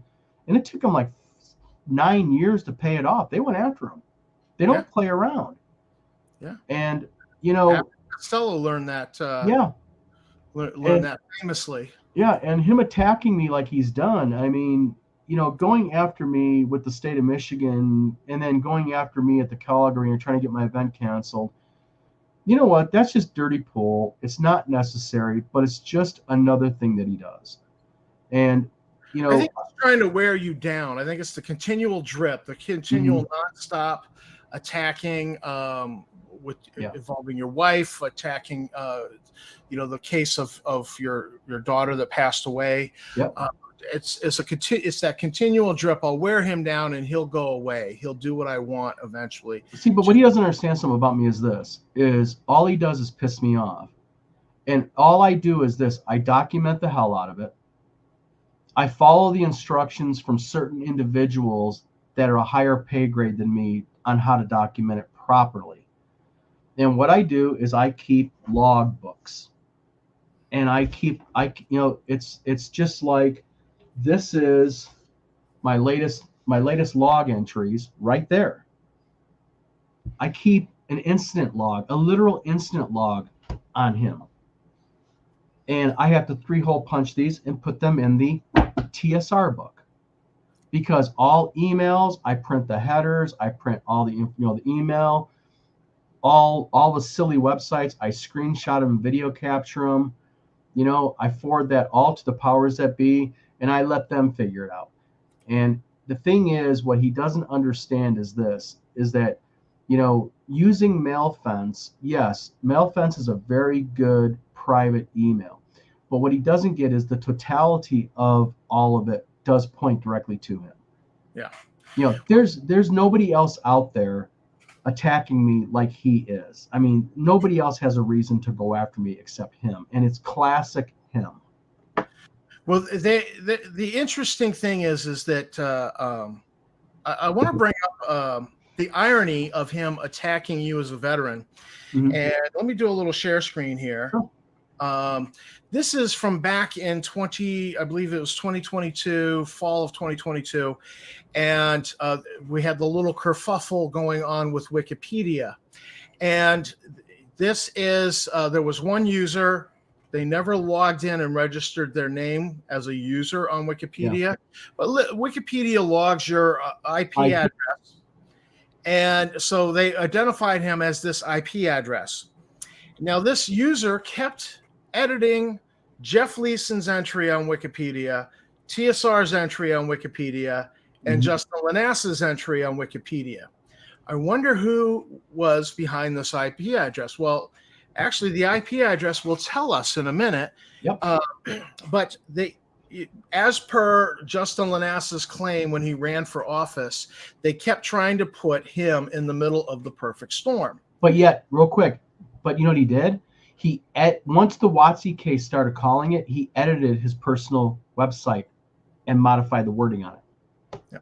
and it took him like 9 years to pay it off. They went after him. They don't play around. Yeah. And Costello learned that. Learned that famously. Yeah, and him attacking me like he's done. I mean, going after me with the state of Michigan, and then going after me at the Calgary and trying to get my event canceled. You know what? That's just dirty pool. It's not necessary, but it's just another thing that he does. And I think he's trying to wear you down. I think it's the continual drip, the continual nonstop attacking, involving your wife, attacking, the case of your daughter that passed away. Yep. It's that continual drip. I'll wear him down and he'll go away. He'll do what I want eventually. See, but what he doesn't understand something about me is all he does is piss me off. And all I do is this: I document the hell out of it. I follow the instructions from certain individuals that are a higher pay grade than me on how to document it properly. And what I do is I keep log books. And it's just like, this is my latest log entries right there. I keep an incident log, a literal incident log on him. And I have to 3-hole punch these and put them in the TSR book. Because all emails, I print the headers, I print all the the email, all the silly websites, I screenshot them, video capture them. I forward that all to the powers that be, and I let them figure it out. And the thing is, what he doesn't understand is that, using MailFence, yes, MailFence is a very good private email. But what he doesn't get is the totality of all of it does point directly to him. Yeah. There's nobody else out there attacking me like he is. I mean, nobody else has a reason to go after me except him, and it's classic him. Well, the interesting thing is that I want to bring up the irony of him attacking you as a veteran. Mm-hmm. And let me do a little share screen here. Sure. This is from back in I believe it was 2022, fall of 2022. And we had the little kerfuffle going on with Wikipedia. And this is, there was one user, they never logged in and registered their name as a user on Wikipedia. Yeah. But Wikipedia logs your IP address. And so they identified him as this IP address. Now, this user kept editing Jeff Leeson's entry on Wikipedia, TSR's entry on Wikipedia, and Justin Lanassa's entry on Wikipedia. I wonder who was behind this IP address. Well, actually, the IP address will tell us in a minute. Yep. But as per Justin Lanassa's claim when he ran for office, they kept trying to put him in the middle of the perfect storm. But yet, real quick, but you know what he did? Once the WotC case started calling it, he edited his personal website and modified the wording on it. Yeah.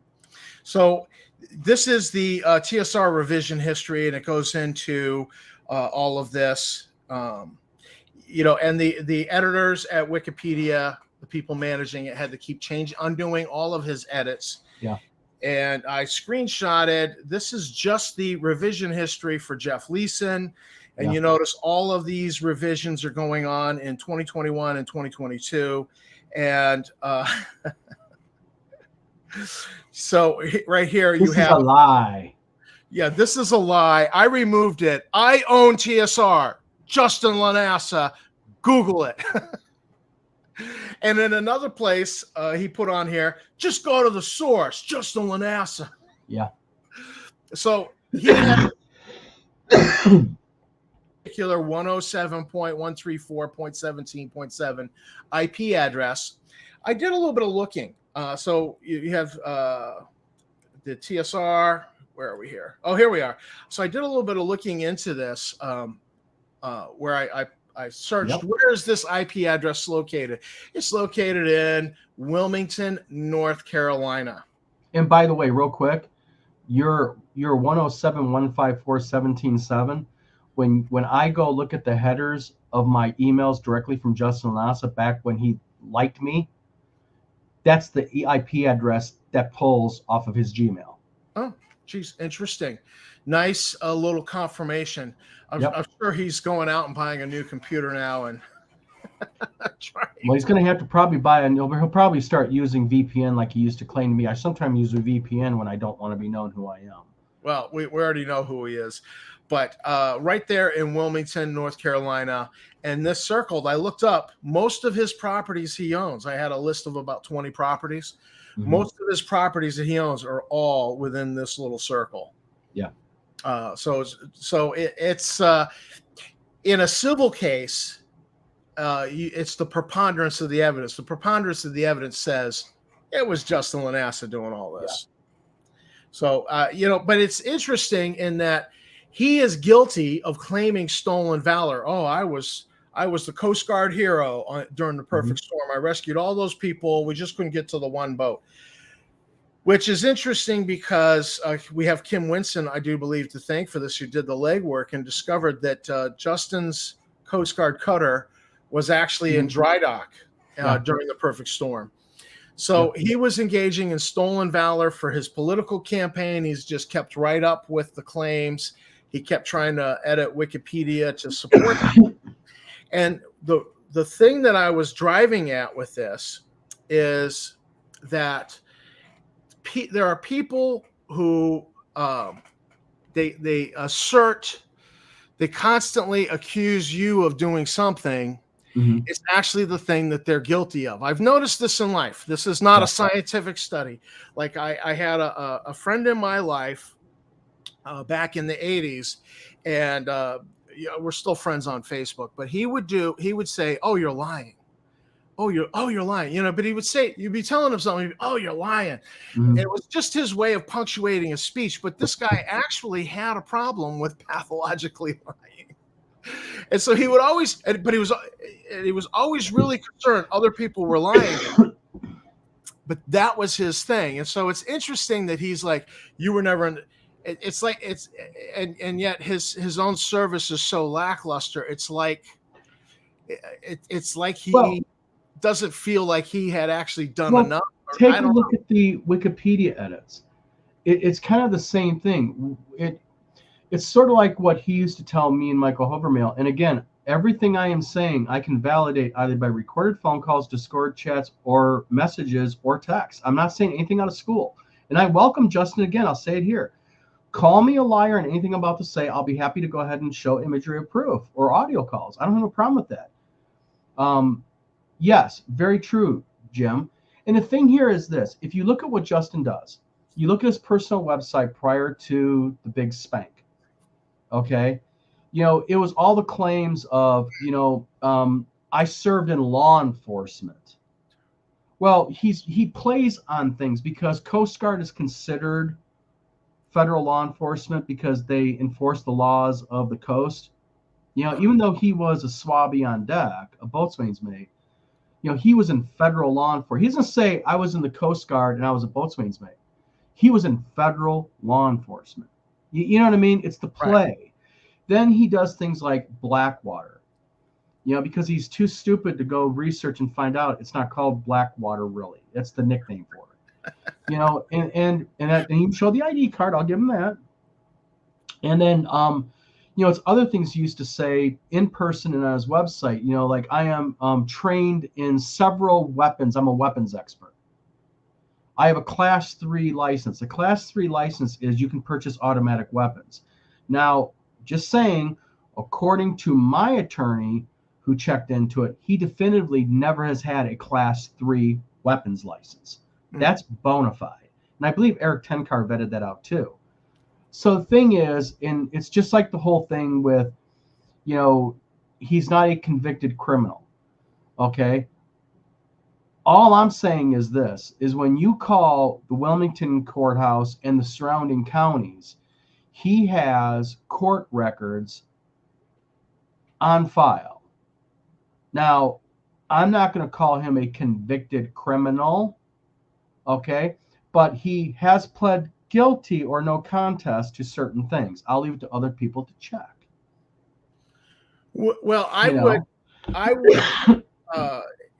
So this is the TSR revision history, and it goes into all of this. You know, and the editors at Wikipedia, the people managing it, had to keep undoing all of his edits. Yeah. And I screenshotted. This is just the revision history for Jeff Leeson. And you notice all of these revisions are going on in 2021 and 2022. And so right here, this you have a lie. Yeah, this is a lie. I removed it. I own TSR. Justin Lanassa. Google it. And in another place, he put on here, just go to the source, Justin Lanassa. Yeah. So he had particular 107.134.17.7 IP address. I did a little bit of looking. So you have the TSR. Where are we here? Oh, here we are. So I did a little bit of looking into this, where I searched, where is this IP address located? It's located in Wilmington, North Carolina. And by the way, real quick, your 107.154.17.7, when I go look at the headers of my emails directly from Justin Lanassa back when he liked me, that's the IP address that pulls off of his Gmail. Oh, geez, interesting. Nice little confirmation. I'm sure he's going out and buying a new computer now and well, he's going to have to probably he'll probably start using VPN like he used to claim to me. I sometimes use a VPN when I don't want to be known who I am. Well, we already know who he is. But right there in Wilmington, North Carolina, and this circled, I looked up most of his properties he owns. I had a list of about 20 properties. Mm-hmm. Most of his properties that he owns are all within this little circle. Yeah. So it's in a civil case, it's the preponderance of the evidence. The preponderance of the evidence says it was Justin Lanassa doing all this. Yeah. So, but it's interesting in that he is guilty of claiming stolen valor. Oh, I was the Coast Guard hero during the perfect storm. I rescued all those people. We just couldn't get to the one boat. Which is interesting because we have Kim Winson, I do believe, to thank for this, who did the legwork and discovered that Justin's Coast Guard cutter was actually in dry dock during the perfect storm. So he was engaging in stolen valor for his political campaign. He's just kept right up with the claims. He kept trying to edit Wikipedia to support them. And the thing that I was driving at with this is that there are people who they assert, they constantly accuse you of doing something. Mm-hmm. It's actually the thing that they're guilty of. I've noticed this in life. This is not a scientific study. Like I had a friend in my life back in the 80s, and we're still friends on Facebook, but he would say, "Oh, you're lying. Oh, you're lying." But he would say, you'd be telling him something, "Oh, you're lying." Mm-hmm. It was just his way of punctuating his speech, but this guy actually had a problem with pathologically lying. And so he would always, but he was always really concerned other people were lying. But that was his thing. And so it's interesting that he's like, you were never, it's like, and yet his own service is so lackluster. It's like he doesn't feel like he had actually done enough. Take a look at the Wikipedia edits. It's kind of the same thing. It's sort of like what he used to tell me and Michael Hovermail. And again, everything I am saying, I can validate either by recorded phone calls, Discord chats, or messages, or text. I'm not saying anything out of school. And I welcome Justin again. I'll say it here. Call me a liar and anything I'm about to say, I'll be happy to go ahead and show imagery of proof or audio calls. I don't have a problem with that. Yes, very true, Jim. And the thing here is this. If you look at what Justin does, you look at his personal website prior to the big spank. Okay. It was all the claims of, I served in law enforcement. Well, he plays on things because Coast Guard is considered federal law enforcement because they enforce the laws of the coast. You know, even though he was a swabby on deck, a boatswain's mate, you know, he was in federal law enforcement. He doesn't say I was in the Coast Guard and I was a boatswain's mate. He was in federal law enforcement. You know what I mean? It's the Right. play. Then he does things like Blackwater, you know, because he's too stupid to go research and find out it's not called Blackwater really. That's the nickname for it. You know, and he showed the ID card. I'll give him that. And then, you know, it's other things he used to say in person and on his website. You know, like I am trained in several weapons. I'm a weapons expert. I have a Class 3 license. A Class 3 license is you can purchase automatic weapons. Now, just saying, according to my attorney who checked into it, he definitively never has had a Class 3 weapons license. That's bona fide. And I believe Eric Tenkar vetted that out too. So the thing is, and it's just like the whole thing with, you know, he's not a convicted criminal. Okay. All I'm saying is this, is when you call the Wilmington courthouse and the surrounding counties, he has court records on file. Now, I'm not going to call him a convicted criminal, okay? But he has pled guilty or no contest to certain things. I'll leave it to other people to check. Well, I would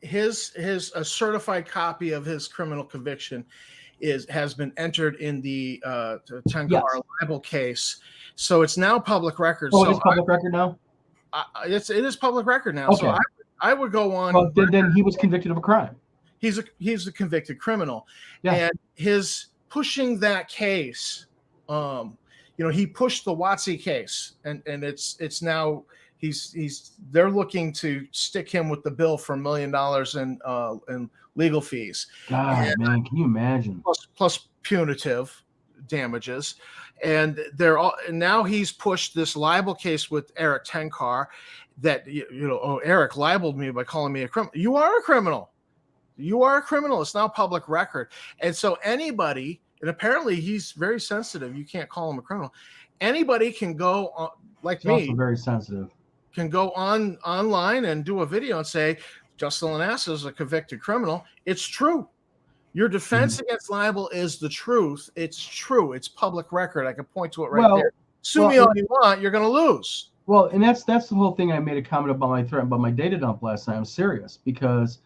his a certified copy of his criminal conviction has been entered in the Tenkar libel case, so it's now public record. Oh, so it is public record now. It is public record now. Okay. So I would go on. Well, then he was convicted of a crime. He's a convicted criminal, and his pushing that case, you know, he pushed the Watsy case, and it's now they're looking to stick him with the bill for $1 million in legal fees. God, man, can you imagine? Plus punitive damages, and now he's pushed this libel case with Eric Tenkar that Eric libeled me by calling me a criminal. You are a criminal. You are a criminal. It's now public record. And so anybody, and apparently he's very sensitive. You can't call him a criminal. Anybody can go on, like me. Also very sensitive. Can go online and do a video and say, Justin Lanassa is a convicted criminal. It's true. Your defense against libel is the truth. It's true. It's public record. I can point to it right there. Sue me all you want. You're going to lose. Well, and that's the whole thing. I made a comment about my threat about my data dump last night. I'm serious because,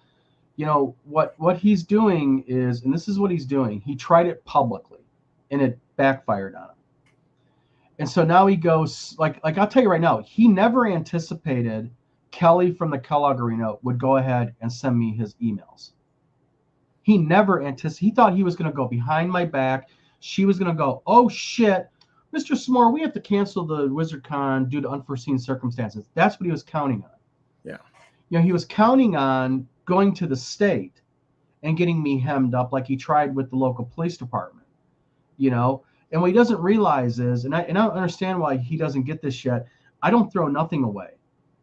you know, what he's doing is, and this is what he's doing. He tried it publicly, and it backfired on him. And so now he goes like I'll tell you right now, he never anticipated Kelly from the Kellogg Arena would go ahead and send me his emails. He never anticipated. He thought he was going to go behind my back. She was going to go, oh shit, Mr. S'more, we have to cancel the WizardCon due to unforeseen circumstances. That's what he was counting on. Yeah. You know, he was counting on going to the state and getting me hemmed up like he tried with the local police department, you know. And what he doesn't realize is, and I don't understand why he doesn't get this yet, I don't throw nothing away.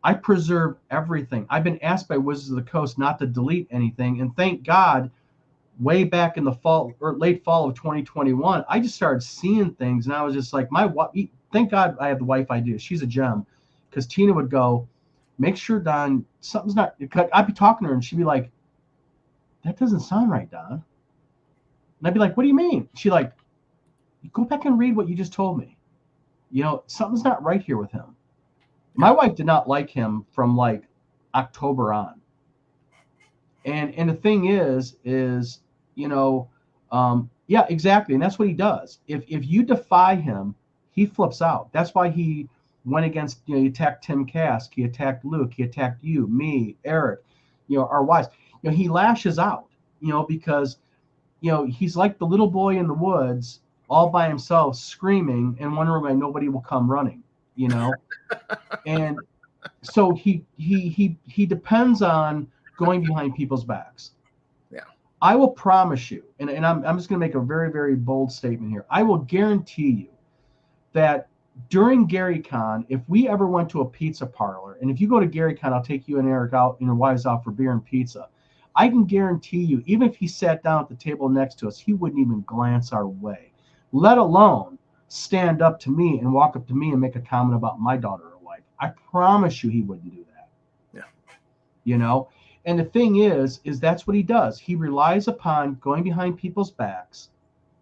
I preserve everything. I've been asked by Wizards of the Coast not to delete anything, and thank God, way back in the fall or late fall of 2021, I just started seeing things, and I was just like, thank God I have the wife I do. She's a gem, because Tina would go, make sure, Don, something's not. I'd be talking to her, and she'd be like, that doesn't sound right, Don. And I'd be like, what do you mean? She'd like, go back and read what you just told me. You know, something's not right here with him. My wife did not like him from like October on. And the thing is, you know, yeah, exactly. And that's what he does. If you defy him, he flips out. That's why he went against, you know, he attacked Tim Kask, he attacked Luke, he attacked you, me, Eric, you know, our wives. You know, he lashes out, you know, because, you know, he's like the little boy in the woods all by himself screaming and wondering why nobody will come running, you know. And so he depends on going behind people's backs. Yeah. I will promise you, and I'm just going to make a very, very bold statement here. I will guarantee you that during GaryCon, if we ever went to a pizza parlor, and if you go to GaryCon, I'll take you and Eric out and your wives out for beer and pizza. I can guarantee you, even if he sat down at the table next to us, he wouldn't even glance our way, let alone stand up to me and walk up to me and make a comment about my daughter or wife. I promise you he wouldn't do that. Yeah. You know? And the thing is that's what he does. He relies upon going behind people's backs.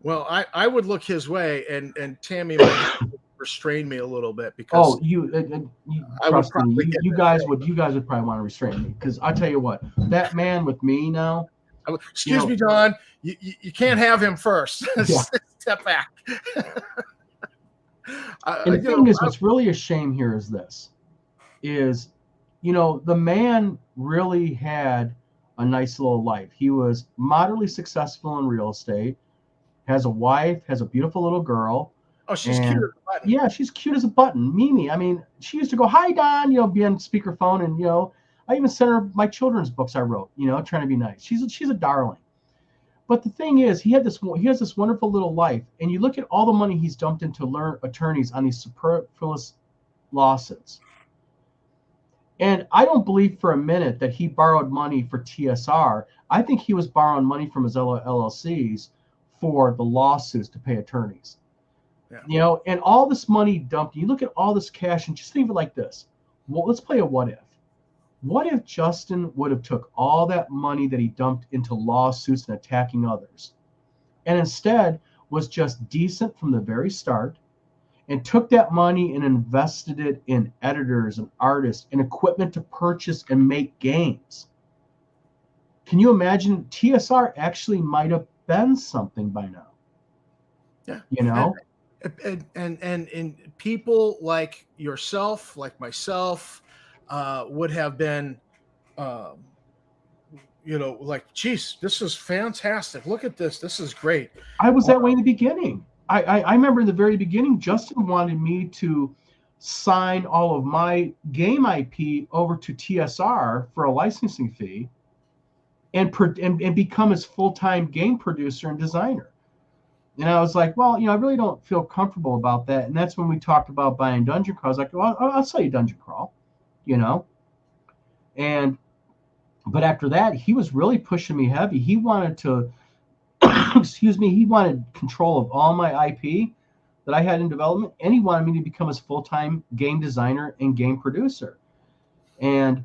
Well, I would look his way, and Tammy might have to restrain me a little bit, because you I would trust me. probably get You that guys thing. would probably want to restrain me, because I tell you what, that man with me now. Excuse me, Don. You can't have him first. Yeah. Step back. And the thing is, what's really a shame here is this: is, the man really had a nice little life. He was moderately successful in real estate, has a wife, has a beautiful little girl. Oh, she's cute as a button. Yeah, she's cute as a button. Mimi. I mean, she used to go, "Hi, Don," be on speakerphone, and I even sent her my children's books I wrote, trying to be nice. She's a darling. But the thing is, he has this wonderful little life, and you look at all the money he's dumped into learn attorneys on these superfluous lawsuits. And I don't believe for a minute that he borrowed money for TSR. I think he was borrowing money from his LLCs for the lawsuits to pay attorneys. Yeah. And all this money dumped. You look at all this cash and just think of it like this. Well, let's play a what if. What if Justin would have took all that money that he dumped into lawsuits and attacking others, and instead was just decent from the very start, and took that money and invested it in editors and artists and equipment to purchase and make games? Can you imagine? TSR actually might have been something by now. Yeah. And people like yourself, like myself, would have been, like, geez, this is fantastic. Look at this. This is great. I was that way in the beginning. I remember in the very beginning, Justin wanted me to sign all of my game IP over to TSR for a licensing fee, and become his full-time game producer and designer. And I was like, well, I really don't feel comfortable about that. And that's when we talked about buying Dungeon Crawl. I was like, well, I'll sell you Dungeon Crawl, but after that, he was really pushing me heavy. He wanted to, he wanted control of all my IP that I had in development, and he wanted me to become his full-time game designer and game producer. And,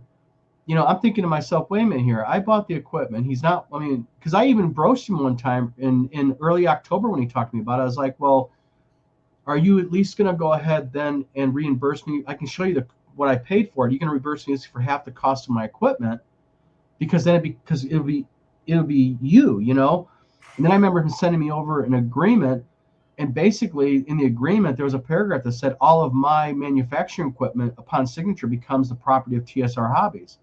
I'm thinking to myself, wait a minute here. I bought the equipment. He's not, because I even broached him one time in early October when he talked to me about it. I was like, well, are you at least going to go ahead then and reimburse me? I can show you what I paid for it. You can reimburse me for half the cost of my equipment, because it'll be you, And then I remember him sending me over an agreement, and basically in the agreement there was a paragraph that said all of my manufacturing equipment upon signature becomes the property of TSR Hobbies.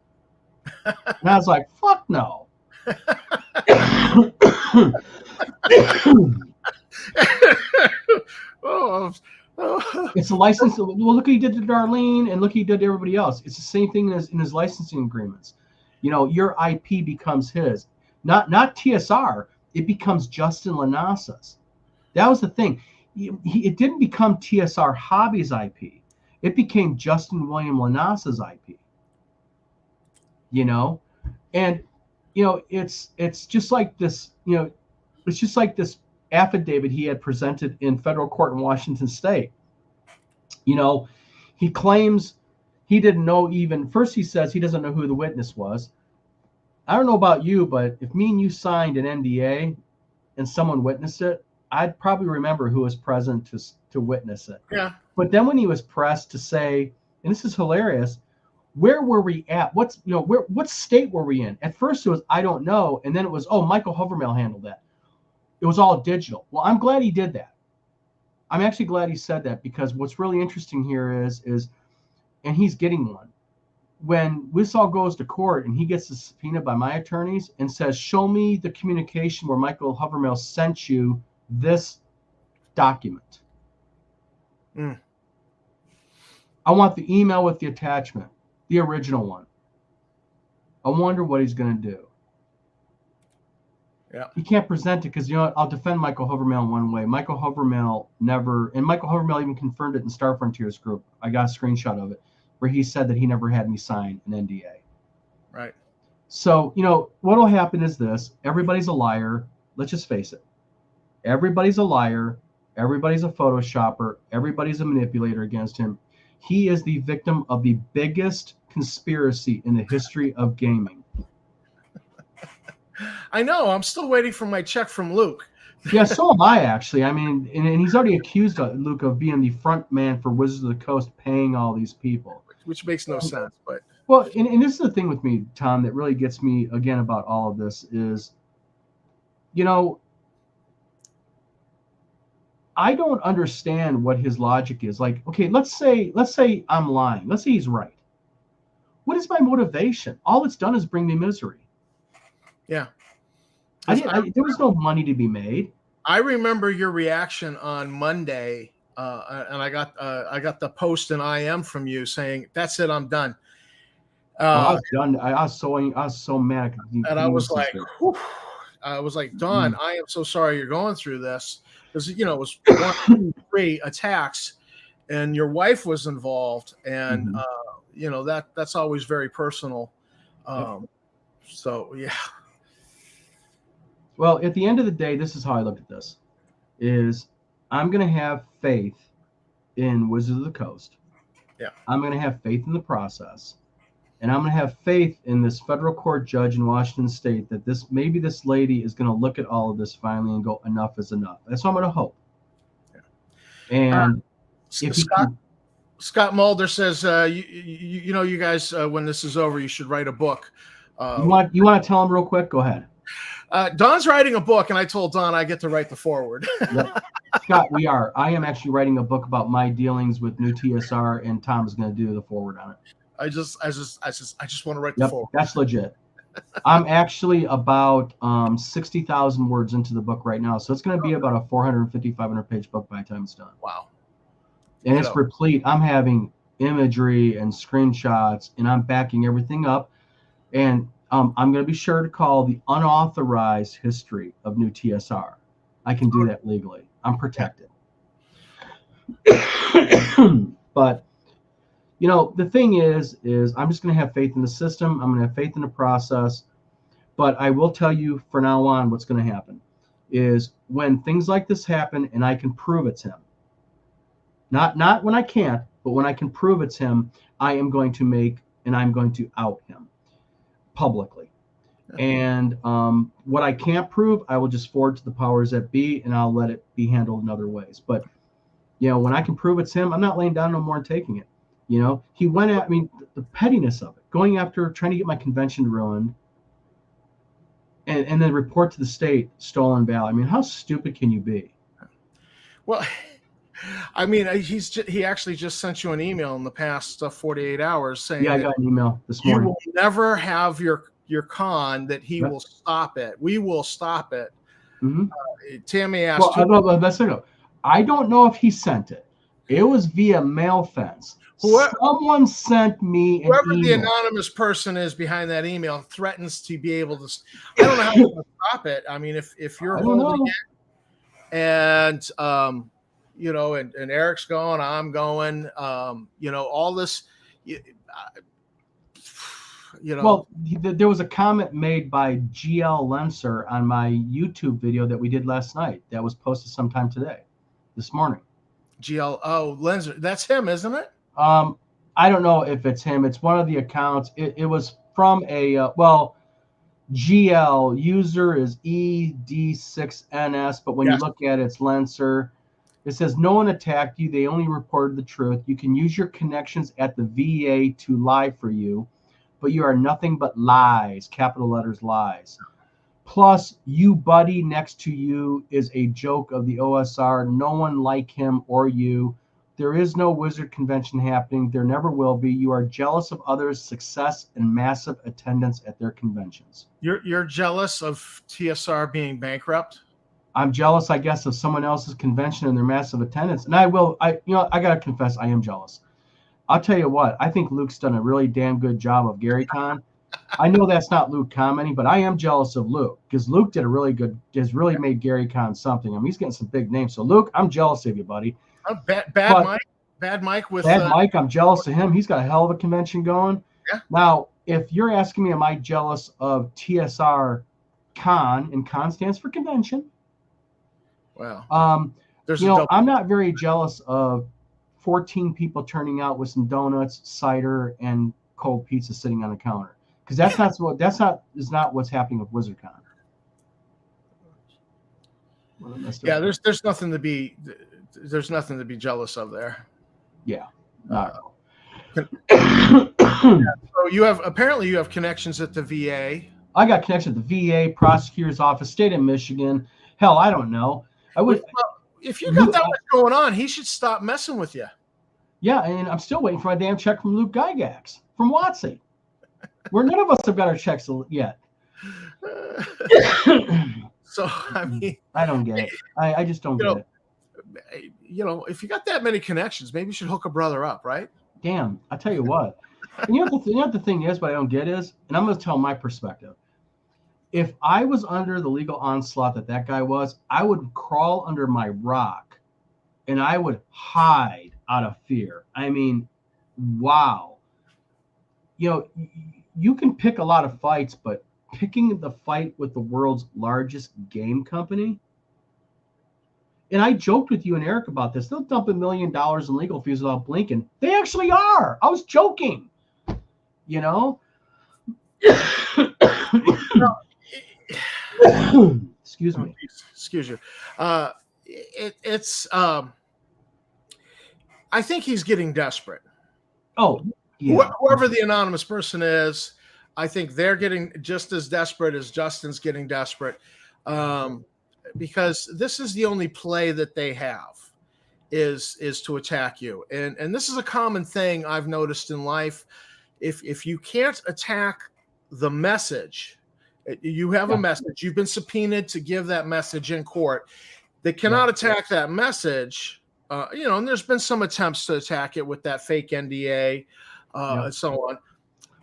And I was like, fuck no. It's a license. Well, look what he did to Darlene, and look what he did to everybody else. It's the same thing in his licensing agreements. Your IP becomes his, not TSR. It becomes Justin Lanassa's. That was the thing. It didn't become TSR Hobbies IP. It became Justin William Lanassa's IP. And it's just like this. It's just like this affidavit he had presented in federal court in Washington State. He claims he didn't know. Even first, he says he doesn't know who the witness was. I don't know about you, but if me and you signed an NDA and someone witnessed it, I'd probably remember who was present to witness it. Yeah. But then when he was pressed to say, and this is hilarious, where were we at? What state were we in? At first it was, I don't know. And then it was, oh, Michael Hovermail handled that. It was all digital. Well, I'm glad he did that. I'm actually glad he said that, because what's really interesting here is, and he's getting one. When this all goes to court and he gets a subpoena by my attorneys and says, show me the communication where Michael Hovermail sent you this document. I want the email with the attachment, the original one. I wonder what he's going to do. Yeah. He can't present it because, I'll defend Michael Hovermail in one way. Michael Hovermail never, and Michael Hovermail even confirmed it in Star Frontiers group. I got a screenshot of it where he said that he never had me sign an NDA. Right. So, what'll happen is this. Everybody's a liar. Let's just face it. Everybody's a liar. Everybody's a photoshopper. Everybody's a manipulator against him. He is the victim of the biggest conspiracy in the history of gaming. I know. I'm still waiting for my check from Luke. Yeah, so am I, actually. I mean, and he's already accused Luke of being the front man for Wizards of the Coast, paying all these people. Which makes no sense. But well, and this is the thing with me, Tom, that really gets me again about all of this is, you know, I don't understand what his logic is. Like, okay, let's say I'm lying. Let's say he's right. What is my motivation? All it's done is bring me misery. Yeah. There was no money to be made. I remember your reaction on Monday, and I got the post in IM from you saying, "That's it, I'm done." I was done. I was so mad. And I was like, Dawn, I am so sorry you're going through this, because it was 1, 2, 3 attacks, and your wife was involved, and that's always very personal. So yeah. Well, at the end of the day, this is how I look at this: is I'm going to have faith in Wizards of the Coast. Yeah. I'm going to have faith in the process, and I'm going to have faith in this federal court judge in Washington State that this lady is going to look at all of this finally and go, enough is enough. That's what I'm going to hope. Yeah. And if Scott Mulder says, you guys, when this is over, you should write a book. You want to tell him real quick? Go ahead. Don's writing a book, and I told Don I get to write the foreword. Yep. Scott, I am actually writing a book about my dealings with new TSR, and Tom is going to do the foreword on it. I just want to write the foreword. That's legit. I'm actually about 60,000 words into the book right now, so it's going to be about a 450, 500-page book by the time it's done. Wow. And it's replete. I'm having imagery and screenshots, and I'm backing everything up. And I'm going to be sure to call the unauthorized history of new TSR. I can do that legally. I'm protected. But, the thing is I'm just going to have faith in the system. I'm going to have faith in the process. But I will tell you from now on what's going to happen is when things like this happen and I can prove it's him. Not when I can't, but when I can prove it's him, I'm going to out him publicly. And what I can't prove, I will just forward to the powers that be, and I'll let it be handled in other ways. But when I can prove it's him, I'm not laying down no more and taking it. He went at the pettiness of it, going after trying to get my convention ruined, and then report to the state stolen ballot. How stupid can you be? Well, he actually just sent you an email in the past 48 hours saying, I got an email this morning. You will never have your con, that he will stop it. We will stop it. Mm-hmm. Tammy asked. I don't know if he sent it. It was via mail fence. Someone sent me an whoever email. The anonymous person is behind that email threatens to be able to. I don't know how to stop it. If you're holding it, and and Eric's going, I'm going, all this, Well, there was a comment made by GL Lenser on my YouTube video that we did last night that was posted sometime this morning. Lenser, that's him, isn't it? I don't know if it's him. It's one of the accounts. It was from a, GL user is ED6NS, but when you look at it, it's Lenser. It says, no one attacked you. They only reported the truth. You can use your connections at the VA to lie for you, but you are nothing but lies, capital letters lies. Plus, you buddy next to you is a joke of the OSR. No one like him or you. There is no wizard convention happening. There never will be. You are jealous of others' success and massive attendance at their conventions. You're jealous of TSR being bankrupt? I'm jealous, I guess, of someone else's convention and their massive attendance. And I got to confess, I am jealous. I'll tell you what, I think Luke's done a really damn good job of GaryCon. I know that's not Luke commenting, but I am jealous of Luke because Luke has really made GaryCon something. He's getting some big names. So Luke, I'm jealous of you, buddy. Bad Mike with Mike, I'm jealous of him. He's got a hell of a convention going. Yeah. Now, if you're asking me, am I jealous of TSR Con, and Con stands for convention. Wow. I'm not very jealous of 14 people turning out with some donuts, cider, and cold pizza sitting on the counter. Because that's not what's happening with WizardCon. Yeah, there's nothing to be jealous of there. Yeah, not at all. So you have connections at the VA. I got connections at the VA, prosecutor's office, state of Michigan. Hell, I don't know. I would. Well, if you got that much going on, he should stop messing with you. Yeah, and I'm still waiting for my damn check from Luke Gygax from WotC, where none of us have got our checks yet. So I mean, I don't get it. I just don't get it. If you got that many connections, maybe you should hook a brother up, right? Damn, I tell you what. And you know what the thing is, what I don't get is, and I'm going to tell my perspective. If I was under the legal onslaught that guy was, I would crawl under my rock and I would hide out of fear. I mean, wow. You can pick a lot of fights, but picking the fight with the world's largest game company. And I joked with you and Eric about this. They'll dump $1 million in legal fees without blinking. They actually are. I was joking. Excuse me. Excuse you. I think he's getting desperate. Oh, yeah. Whoever the anonymous person is, I think they're getting just as desperate as Justin's getting desperate. Because this is the only play that they have is to attack you. And this is a common thing I've noticed in life. If you can't attack the message, you have a message, you've been subpoenaed to give that message in court. They cannot attack that message. And there's been some attempts to attack it with that fake NDA and so on.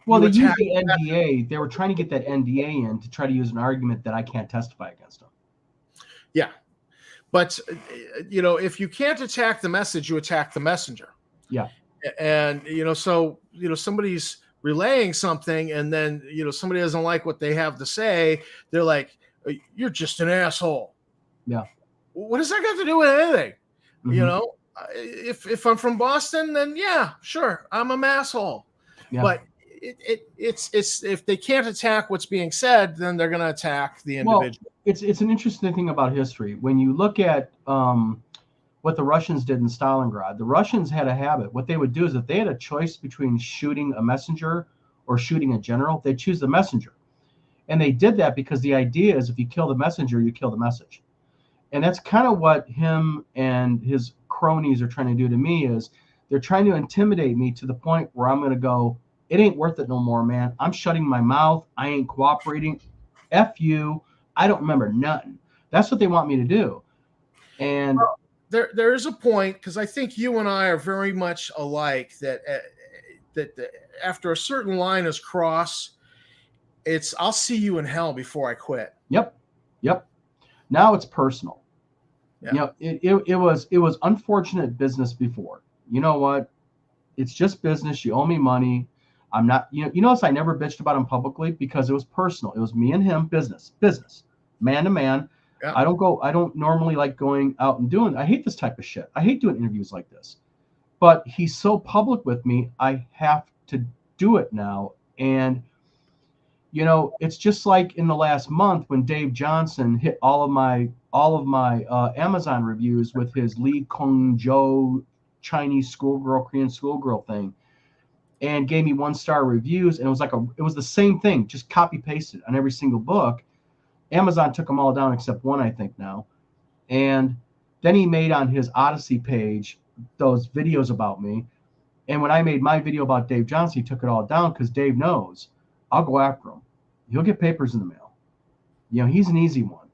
Well, they used the NDA. They were trying to get that NDA in to try to use an argument that I can't testify against them. Yeah. But, if you can't attack the message, you attack the messenger. Yeah. And, somebody's relaying something and then, somebody doesn't like what they have to say. They're like, you're just an asshole. Yeah. What does that got to do with anything? Mm-hmm. If I'm from Boston, then yeah, sure, I'm an asshole. Yeah. But it's if they can't attack what's being said, then they're going to attack the individual. Well, it's an interesting thing about history. When you look at what the Russians did in Stalingrad, the Russians had a habit. What they would do is if they had a choice between shooting a messenger or shooting a general, they'd choose the messenger. And they did that because the idea is if you kill the messenger, you kill the message. And that's kind of what him and his cronies are trying to do to me is they're trying to intimidate me to the point where I'm going to go, it ain't worth it no more, man. I'm shutting my mouth. I ain't cooperating. F you. I don't remember nothing. That's what they want me to do. And there is a point, because I think you and I are very much alike, that after a certain line is crossed, it's I'll see you in hell before I quit. Yep. Now it's personal. Yeah. It was unfortunate business before. You know what? It's just business. You owe me money. I'm not, notice I never bitched about him publicly because it was personal. It was me and him, business, man to man. Yeah. I don't normally like going out and doing, I hate this type of shit. I hate doing interviews like this, but he's so public with me. I have to do it now. And, it's just like in the last month when Dave Johnson hit all of my Amazon reviews with his Lee Kung Jo Chinese schoolgirl, Korean schoolgirl thing, and gave me 1-star reviews. And it was the same thing, just copy pasted on every single book. Amazon took them all down except one, I think now. And then he made on his Odyssey page those videos about me. And when I made my video about Dave Johnson, he took it all down because Dave knows I'll go after him. He'll get papers in the mail. He's an easy one.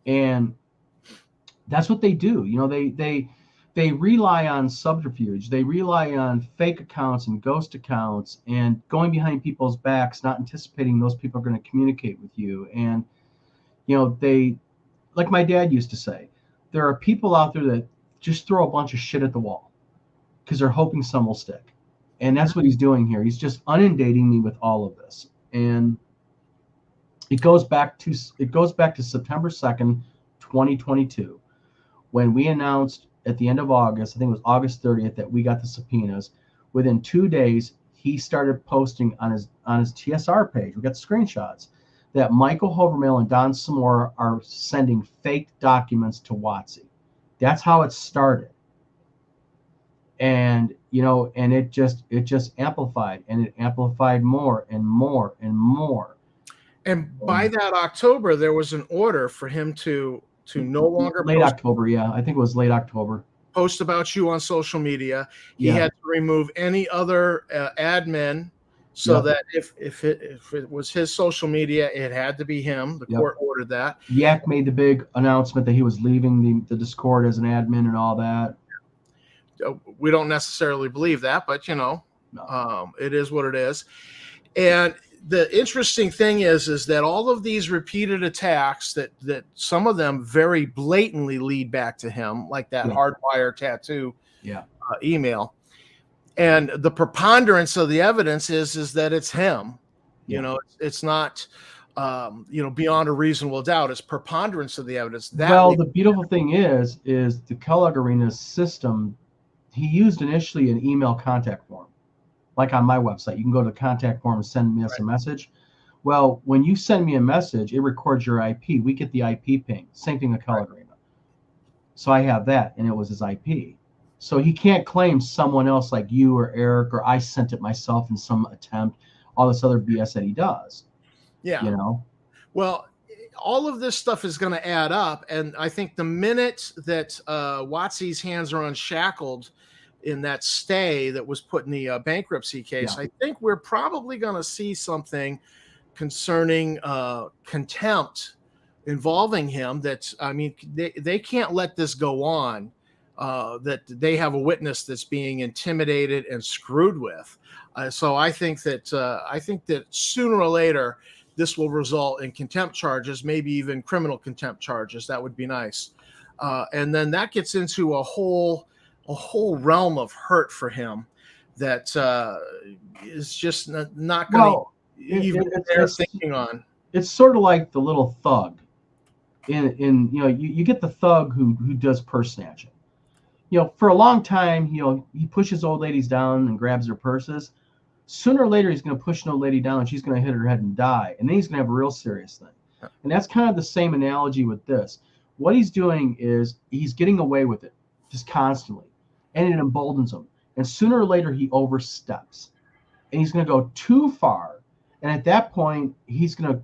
And that's what they do. They rely on subterfuge. They rely on fake accounts and ghost accounts and going behind people's backs, not anticipating those people are going to communicate with you. And, they, like my dad used to say, there are people out there that just throw a bunch of shit at the wall because they're hoping some will stick. And that's what he's doing here. He's just inundating me with all of this. And it goes back to September 2nd, 2022, when we announced at the end of August, I think it was August 30th, that we got the subpoenas. Within 2 days, he started posting on his TSR page. We got screenshots that Michael Hovermail and Don Samora are sending fake documents to WotC. That's how it started. And and it just amplified, and it amplified more and more and more. And by that October, there was an order for him to no longer late October, yeah, I think it was late October. Post about you on social media. He Yeah. had to remove any other admin, so that if it was his social media, it had to be him. The court ordered that. Yak made the big announcement that he was leaving the Discord as an admin and all that. We don't necessarily believe that, but it is what it is. And the interesting thing is that all of these repeated attacks that some of them very blatantly lead back to him, like that hardwire tattoo email. And the preponderance of the evidence is that it's him. It's not beyond a reasonable doubt. It's preponderance of the evidence. The beautiful thing is the Kellogg Arena's system. He used initially an email contact form. Like on my website, you can go to the contact form and send me a message. Well, when you send me a message, it records your IP. We get the IP ping. Same thing with Kellogg Arena. So I have that, and it was his IP. So he can't claim someone else like you or Eric, or I sent it myself in some attempt, all this other BS that he does. Yeah. Well, all of this stuff is going to add up. And I think the minute that WotC's hands are unshackled in that stay that was put in the bankruptcy case, I think we're probably going to see something concerning contempt involving him. They can't let this go on, that they have a witness that's being intimidated and screwed with. So I think that sooner or later, this will result in contempt charges, maybe even criminal contempt charges. That would be nice. And then that gets into a whole realm of hurt for him that is just not going to even bear thinking on. It's sort of like the little thug. You get the thug who does purse snatching. For a long time, he pushes old ladies down and grabs their purses. Sooner or later, he's going to push an old lady down and she's going to hit her head and die. And then he's going to have a real serious thing. And that's kind of the same analogy with this. What he's doing is he's getting away with it just constantly. And it emboldens him. And sooner or later, he oversteps. And he's going to go too far. And at that point, he's going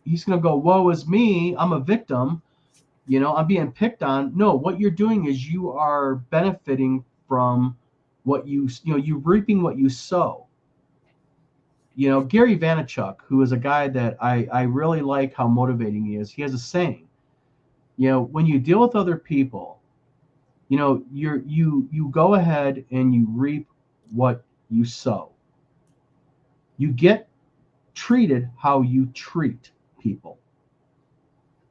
to go, woe is me. I'm a victim. I'm being picked on. No, what you're doing is you are benefiting from what you're reaping what you sow. Gary Vaynerchuk, who is a guy that I really like how motivating he is, he has a saying, when you deal with other people, you go ahead and you reap what you sow. You get treated how you treat people.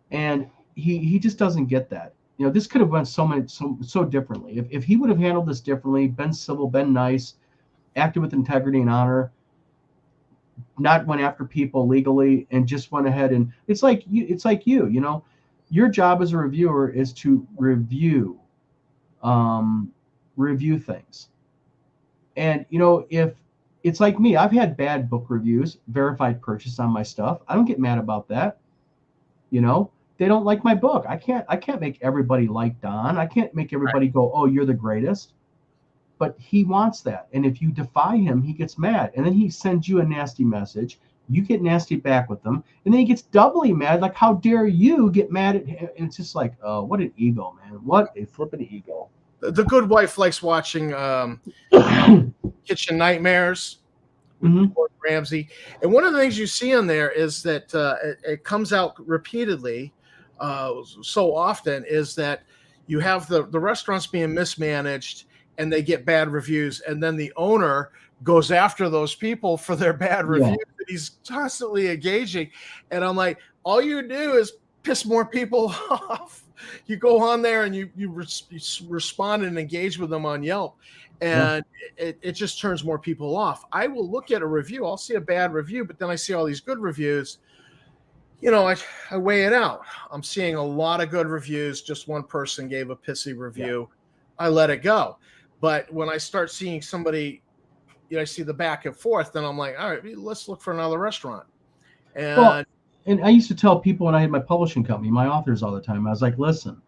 And he just doesn't get that. This could have went so differently. If he would have handled this differently, been civil, been nice, acted with integrity and honor, not went after people legally, and just went ahead and it's like you, your job as a reviewer is to review things. And if it's like me, I've had bad book reviews, verified purchase on my stuff. I don't get mad about that. They don't like my book. I can't make everybody like Don. I can't make everybody go, oh, you're the greatest. But he wants that. And if you defy him, he gets mad. And then he sends you a nasty message. You get nasty back with them. And then he gets doubly mad. Like, how dare you get mad at him? And it's just like, oh, what an ego, man. What a flippin' ego. The good wife likes watching Kitchen Nightmares with Gordon Ramsay. And one of the things you see in there is that it comes out repeatedly so often is that you have the restaurants being mismanaged and they get bad reviews, and then the owner goes after those people for their bad reviews. And he's constantly engaging, and I'm like, all you do is piss more people off. You go on there and you respond and engage with them on Yelp, and it just turns more people off. I will look at a review, I'll see a bad review, but then I see all these good reviews. I weigh it out. I'm seeing a lot of good reviews. Just one person gave a pissy review. I let it go. But when I start seeing somebody, I see the back and forth, then I'm like, all right, let's look for another restaurant. Well, And and I used to tell people when I had my publishing company, my authors all the time, I was like, listen,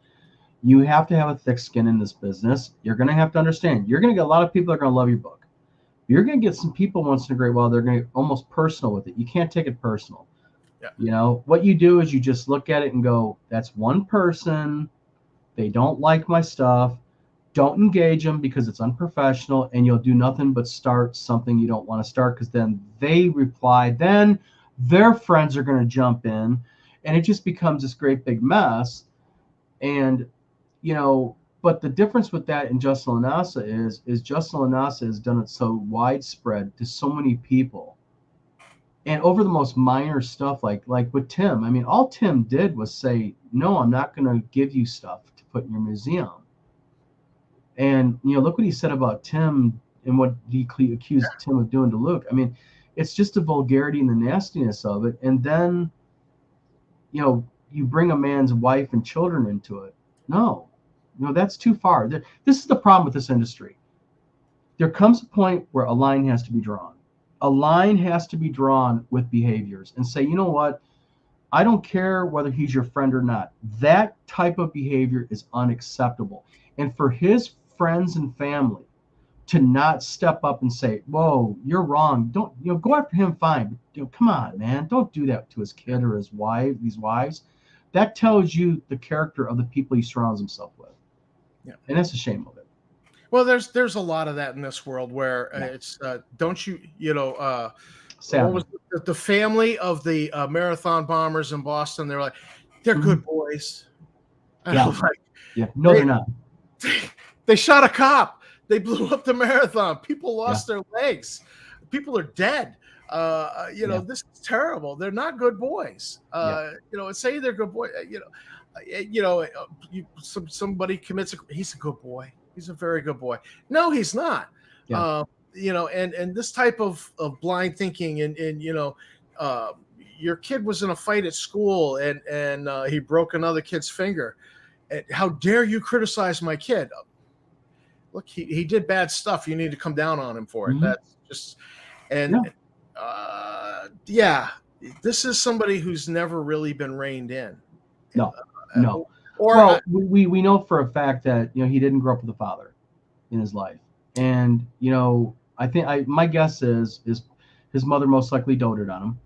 you have to have a thick skin in this business. You're going to have to understand. You're going to get a lot of people that are going to love your book. You're going to get some people once in a great while. They're going to get almost personal with it. You can't take it personal. yeah, You know, what you do is you just look at it and go, that's one person. They don't like my stuff. Don't engage them because it's unprofessional, and you'll do nothing but start something you don't want to start, because then they reply, then their friends are going to jump in, and it just becomes this great big mess. And but the difference with that and Justin Lanasa is Justin Lanasa has done it so widespread to so many people, and over the most minor stuff, like with Tim. I mean, all Tim did was say, no, I'm not going to give you stuff to put in your museum. And look what he said about Tim and what he accused Tim of doing to Luke. I mean, it's just the vulgarity and the nastiness of it. And then you bring a man's wife and children into it. No, that's too far. This is the problem with this industry. There comes a point where a line has to be drawn. A line has to be drawn with behaviors and say, you know what? I don't care whether he's your friend or not. That type of behavior is unacceptable. And for his friends and family to not step up and say, whoa, you're wrong. Don't, go after him, fine. But, come on, man. Don't do that to his kid or his wife, these wives. That tells you the character of the people he surrounds himself with. yeah. And that's a shame of it. Well, there's a lot of that in this world where it's don't you what was the family of the marathon bombers in Boston? They're like, they're good boys. Yeah. No, they're not. They shot a cop. They blew up the marathon. People lost their legs. People are dead. This is terrible. They're not good boys. Say they're good boys. Somebody commits he's a good boy. He's a very good boy. No, he's not. Yeah. And this type of blind thinking and your kid was in a fight at school and he broke another kid's finger. And how dare you criticize my kid? Look, he did bad stuff. You need to come down on him for it. Mm-hmm. That's just this is somebody who's never really been reined in. No. We know for a fact that he didn't grow up with a father in his life, and I think my guess is his mother most likely doted on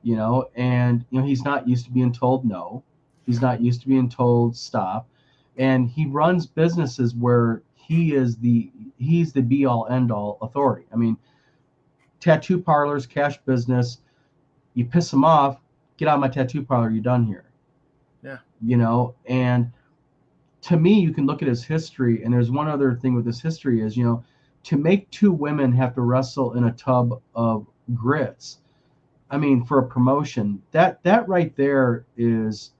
him, and he's not used to being told no, he's not used to being told stop, and he runs businesses where he's the be all end all authority. I mean, tattoo parlors, cash business. You piss him off, get out of my tattoo parlor. You're done here. Yeah. And to me, you can look at his history, and there's one other thing with his history is, to make two women have to wrestle in a tub of grits. I mean, for a promotion, that right there is,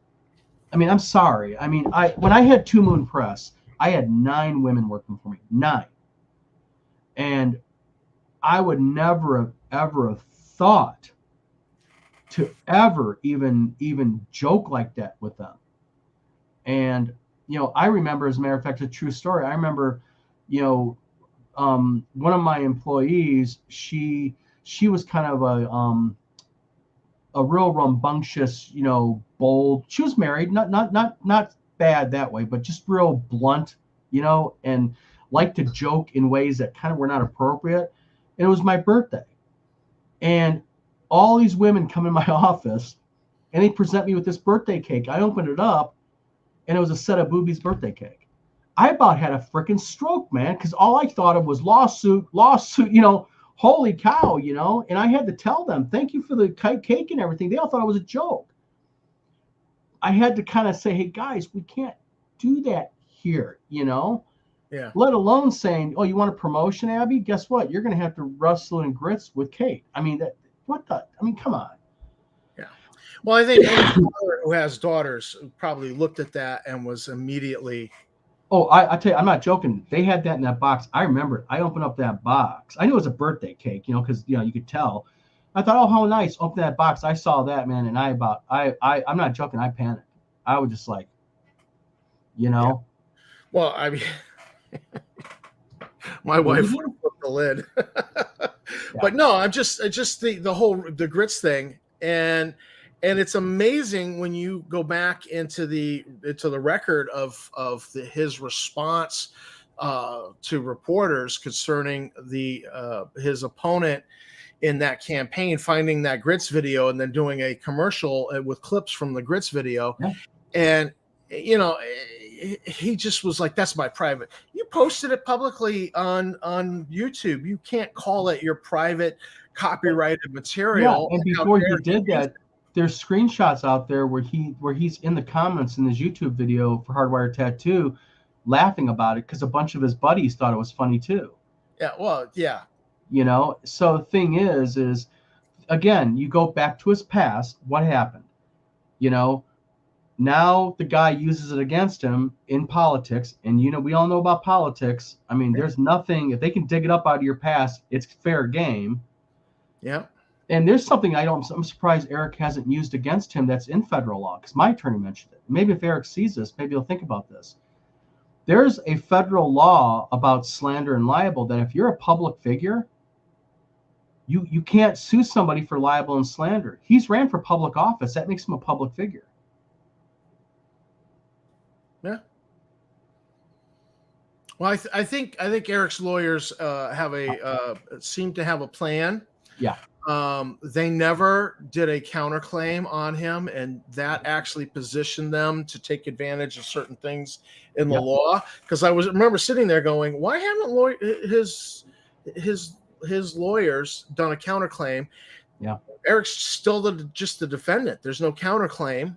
I mean, I'm sorry. I mean, when I had Two Moon Press, I had 9 women working for me, 9. And I would never have ever have thought to ever even joke like that with them. And I remember, as a matter of fact, a true story. I remember, one of my employees, she was kind of a real rambunctious, bold. She was married, not bad that way, but just real blunt, and liked to joke in ways that kind of were not appropriate. And it was my birthday, and all these women come in my office, and they present me with this birthday cake. I opened it up, and it was a set of boobies birthday cake. I about had a freaking stroke, man, because all I thought of was lawsuit, holy cow, and I had to tell them, thank you for the cake and everything. They all thought it was a joke. I had to kind of say, hey, guys, we can't do that here, Yeah. Let alone saying, oh, you want a promotion, Abby? Guess what? You're going to have to wrestle in grits with Kate. I mean, come on. Yeah. Well, I think any father who has daughters probably looked at that and was immediately. Oh, I tell you, I'm not joking. They had that in that box. I remember it. I opened up that box. I knew it was a birthday cake, because you could tell. I thought, oh, how nice. Open that box. I saw that, man, and I'm not joking. I panicked. I was just like, Yeah. Well, I mean, My What do wife you would do? have flipped the lid. Yeah. But no, I'm just the grits thing, and it's amazing when you go back into the record of his response to reporters concerning his opponent in that campaign, finding that grits video and then doing a commercial with clips from the grits video. Yeah. And he just was like, that's my private. You posted it publicly on YouTube. You can't call it your private copyrighted Yeah, material. and How before he dare did use that, there's screenshots out there where he's in the comments in his YouTube video for Hardwire Tattoo, laughing about it because a bunch of his buddies thought it was funny too. it. Yeah, well, yeah, So the thing is again, you go back to his past. What happened? You know, now the guy uses it against him in politics, and we all know about politics. I mean, there's nothing, if they can dig it up out of your past, it's fair game. yeah. And there's something I'm surprised Eric hasn't used against him that's in federal law, because my attorney mentioned it. Maybe if Eric sees this, maybe he'll think about this. There's a federal law about slander and libel that if you're a public figure, you can't sue somebody for libel and slander. He's ran for public office. That makes him a public figure. Yeah. Well, I think Eric's lawyers seem to have a plan. Yeah. They never did a counterclaim on him, and that actually positioned them to take advantage of certain things in the law. Because I remember sitting there going, "Why haven't his lawyers done a counterclaim?" Yeah. Eric's still just the defendant. There's no counterclaim.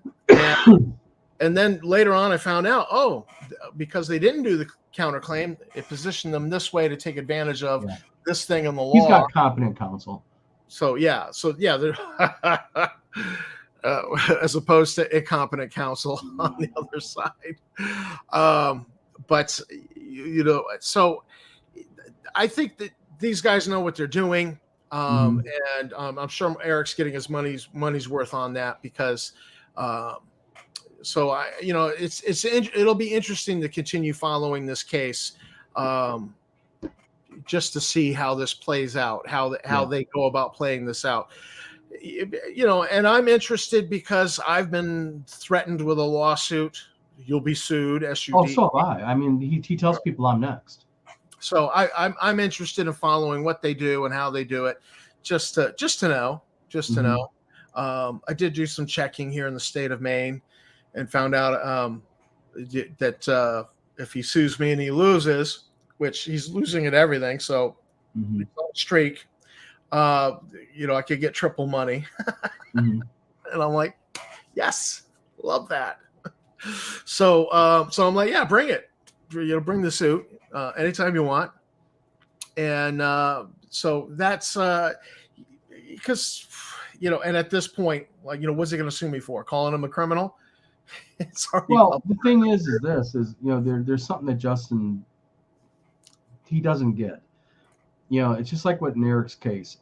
And then later on, I found out, because they didn't do the counterclaim, it positioned them this way to take advantage of this thing in the law. He's got competent counsel. So yeah, as opposed to incompetent counsel on the other side. But so I think that these guys know what they're doing, and I'm sure Eric's getting his money's worth on that, because. So it'll be interesting to continue following this case, just to see how this plays out, how they go about playing this out. And I'm interested because I've been threatened with a lawsuit. You'll be sued, SUD. Oh, so have I. I mean, he tells people I'm next. So I'm interested in following what they do and how they do it, just to know. I did do some checking here in the state of Maine, and found out that if he sues me and he loses, which he's losing at everything, so streak, I could get triple money. And I'm like, yes, love that. So I'm like, yeah, bring it. Bring the suit anytime you want. And so that's because and at this point, like, what's he going to sue me for? Calling him a criminal? Well, the thing is there's something that Justin, he doesn't get. It's just like what in Eric's case.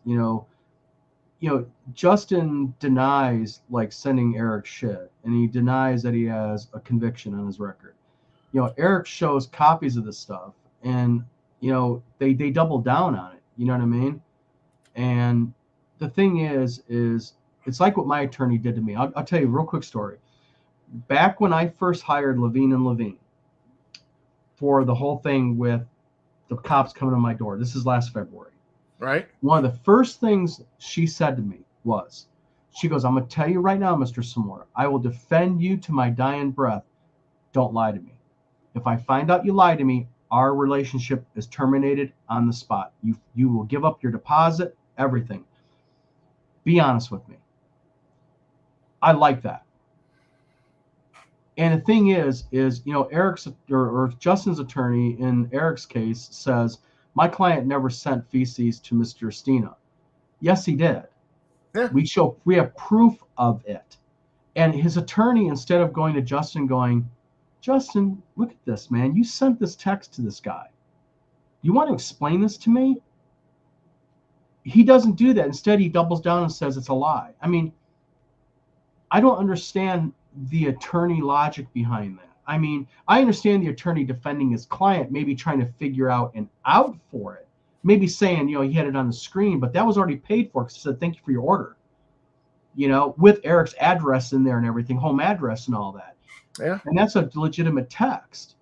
Justin denies like sending Eric shit, and he denies that he has a conviction on his record. Eric shows copies of this stuff, and they double down on it. You know what I mean? And the thing is it's like what my attorney did to me. I'll tell you a real quick story. Back when I first hired Levine and Levine for the whole thing with the cops coming to my door, this is last February. Right. One of the first things she said to me was, she goes, "I'm going to tell you right now, Mr. Samora, I will defend you to my dying breath. Don't lie to me. If I find out you lie to me, our relationship is terminated on the spot. You will give up your deposit, everything. Be honest with me." I like that. And the thing is Eric's or Justin's attorney in Eric's case says, my client never sent feces to Mr. Stina. Yes, he did. Yeah. We have proof of it. And his attorney, instead of going to Justin going, "Justin, look at this, man. You sent this text to this guy. You want to explain this to me?" He doesn't do that. Instead, he doubles down and says it's a lie. I mean, I don't understand the attorney logic behind that. I mean, I understand the attorney defending his client, maybe trying to figure out an out for it, maybe saying, he had it on the screen, but that was already paid for because it said, thank you for your order, with Eric's address in there and everything, home address and all that. Yeah. And that's a legitimate text.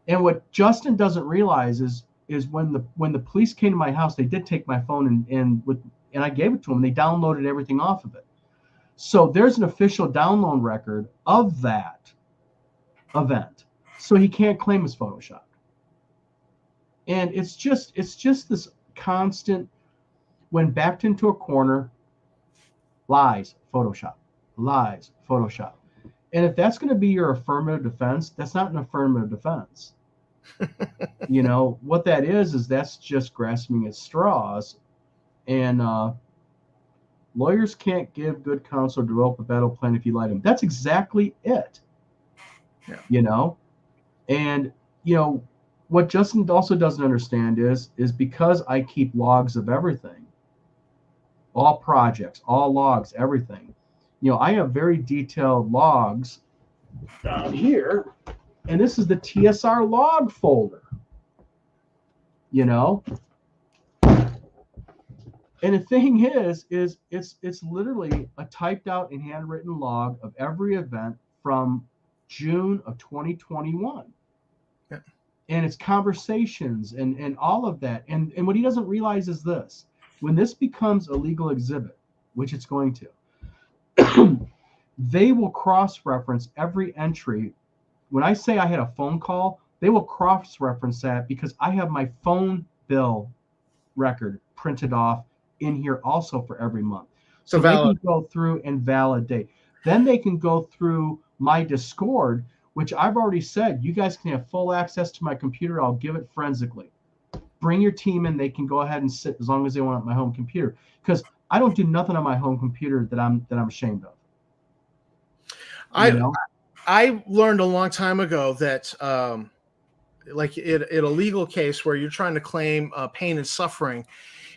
And what Justin doesn't realize is when the police came to my house, they did take my phone and I gave it to them. They downloaded everything off of it. So there's an official download record of that event. So he can't claim it's Photoshopped. And it's just this constant, when backed into a corner, lies, Photoshop, lies, Photoshop. And if that's going to be your affirmative defense, that's not an affirmative defense. What that is that's just grasping at straws. And lawyers can't give good counsel or develop a battle plan if you lie to them. That's exactly it. Yeah. And, what Justin also doesn't understand is because I keep logs of everything, all projects, all logs, everything. I have very detailed logs down here, and this is the TSR log folder. And the thing is it's literally a typed out and handwritten log of every event from June of 2021. Yeah. And it's conversations and all of that. And what he doesn't realize is this: when this becomes a legal exhibit, which it's going to, they will cross-reference every entry. When I say I had a phone call, they will cross-reference that because I have my phone bill record printed off in here also for every month. So they can go through and validate. Then they can go through my Discord, which I've already said, you guys can have full access to my computer. I'll give it forensically. Bring your team in. They can go ahead and sit as long as they want on my home computer, because I don't do nothing on my home computer that I'm ashamed of. I learned a long time ago that like in a legal case where you're trying to claim pain and suffering,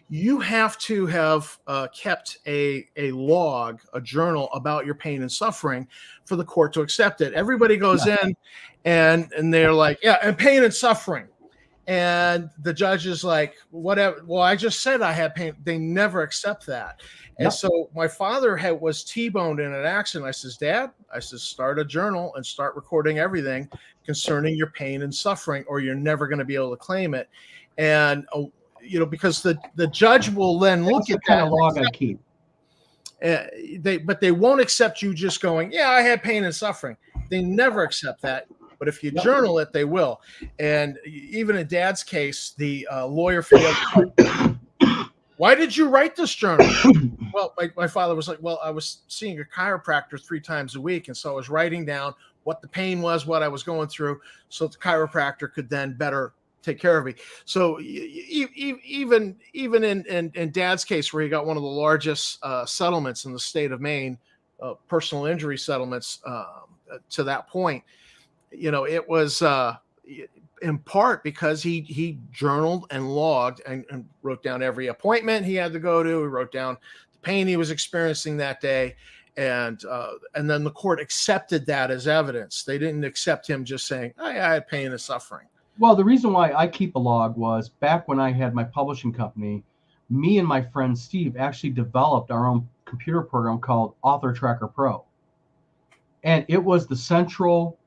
you have to have kept a log, a journal about your pain and suffering for the court to accept it. Everybody goes in and they're like, yeah, and pain and suffering. And the judge is like, whatever. Well, I just said I had pain. They never accept that. And so my father was T-boned in an accident. I says, Dad, start a journal and start recording everything concerning your pain and suffering, or you're never going to be able to claim it. And, because the judge will then look at that kind of log I keep. But they won't accept you just going, yeah, I had pain and suffering. They never accept that. But if you journal it, they will. And even in Dad's case, the lawyer for the why did you write this journal? Well, my father was like, well, I was seeing a chiropractor 3 times a week. And so I was writing down what the pain was, what I was going through, so the chiropractor could then better take care of me. So even in Dad's case, where he got one of the largest settlements in the state of Maine, personal injury settlements to that point, it was in part because he journaled and logged and wrote down every appointment he had to go to. He wrote down the pain he was experiencing that day. And then the court accepted that as evidence. They didn't accept him just saying, I had pain and suffering. Well, the reason why I keep a log was back when I had my publishing company, me and my friend Steve actually developed our own computer program called Author Tracker Pro. And it was the central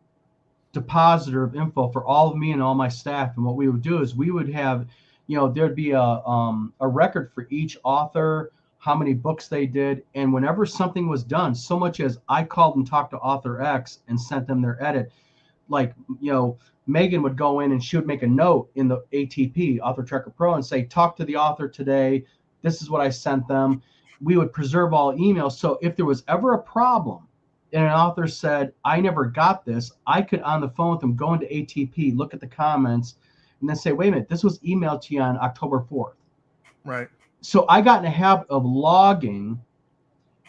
depositor of info for all of me and all my staff. And what we would do is we would have, there'd be a record for each author, how many books they did. And whenever something was done, so much as I called and talked to author X and sent them their edit, like, Megan would go in and she would make a note in the ATP, Author Tracker Pro, and say, talk to the author today. This is what I sent them. We would preserve all emails. So if there was ever a problem and an author said, I never got this, I could, on the phone with them, go into ATP, look at the comments, and then say, wait a minute, this was emailed to you on October 4th. Right. So I got in a habit of logging,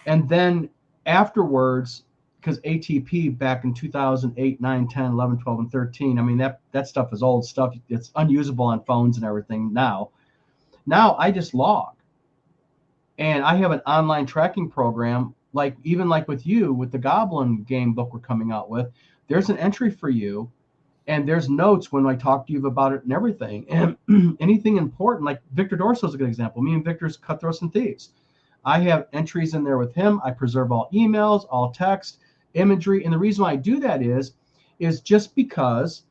and then afterwards, because ATP back in 2008, 9, 10, 11, 12, and 13, I mean, that stuff is old stuff. It's unusable on phones and everything now. Now I just log. And I have an online tracking program, like with you, with the Goblin game book we're coming out with. there's an entry for you, and there's notes when I talk to you about it and everything. And anything important, like Victor Dorso is a good example. Me and Victor's Cutthroats and Thieves. I have entries in there with him. I preserve all emails, all text, imagery, and the reason why I do that is just because,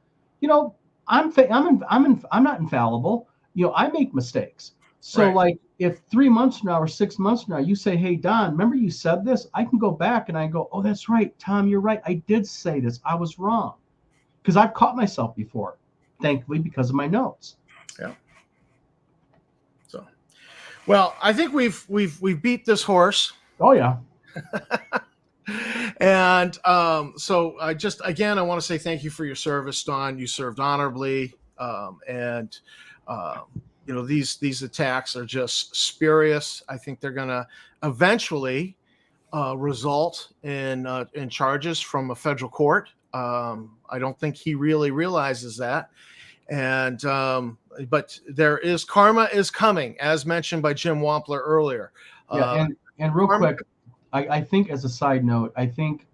I'm not infallible. I make mistakes. So Right. like if 3 months from now or 6 months from now you say, hey Don, remember you said this? I can go back and I go, oh, that's right, Tom, you're right. I did say this. I was wrong. Because I've caught myself before, thankfully, because of my notes. Yeah. So, well, I think we've beat this horse. Oh yeah. And so I want to say thank you for your service, Don. You served honorably, and these attacks are just spurious. I think they're going to eventually result in charges from a federal court. I don't think he really realizes that, and but karma is coming, as mentioned by Jim Wampler earlier. Yeah, and real quick, I think as a side note, I think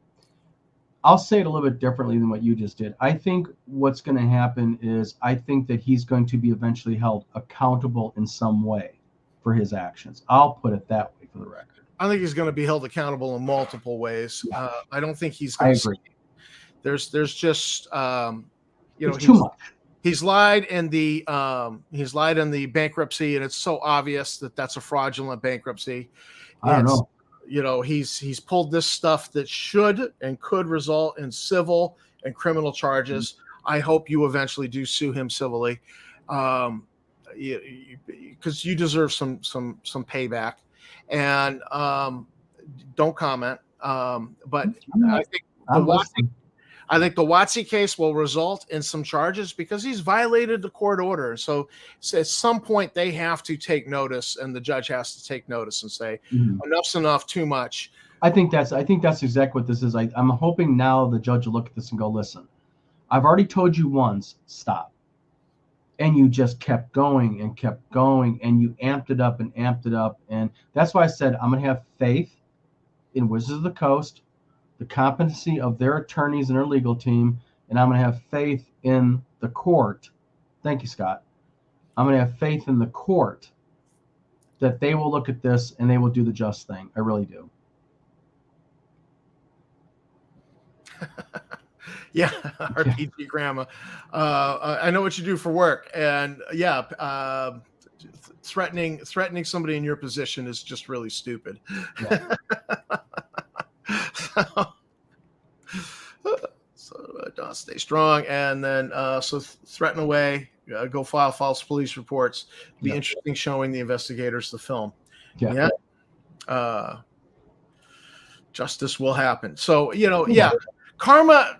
I'll say it a little bit differently than what you just did. I think what's going to happen is I think that he's going to be eventually held accountable in some way for his actions. I'll put it that way for the record. I think he's going to be held accountable in multiple ways. I don't think he's I going to. agree. There's just It's too much. He's lied in the bankruptcy, and it's so obvious that that's a fraudulent bankruptcy. I don't know. He's pulled this stuff that should and could result in civil and criminal charges. I hope you eventually do sue him civilly, because you deserve some payback. And don't comment. But I think the Watsy case will result in some charges because he's violated the court order. So at some point they have to take notice, and the judge has to take notice and say, enough's enough, too much. I think that's exactly what this is. I'm hoping now the judge will look at this and go, listen, I've already told you once, stop. And you just kept going, and you amped it up. And that's why I said I'm going to have faith in Wizards of the Coast, the competency of their attorneys and their legal team, and I'm going to have faith in the court. Thank you, Scott. I'm going to have faith in the court that they will look at this and they will do the just thing. I really do. Yeah, RPG grandma. I know what you do for work, and threatening somebody in your position is just really stupid. Yeah. So stay strong, and then so threaten away. Go file false police reports. Be interesting showing the investigators the film. Yeah. Justice will happen. So karma.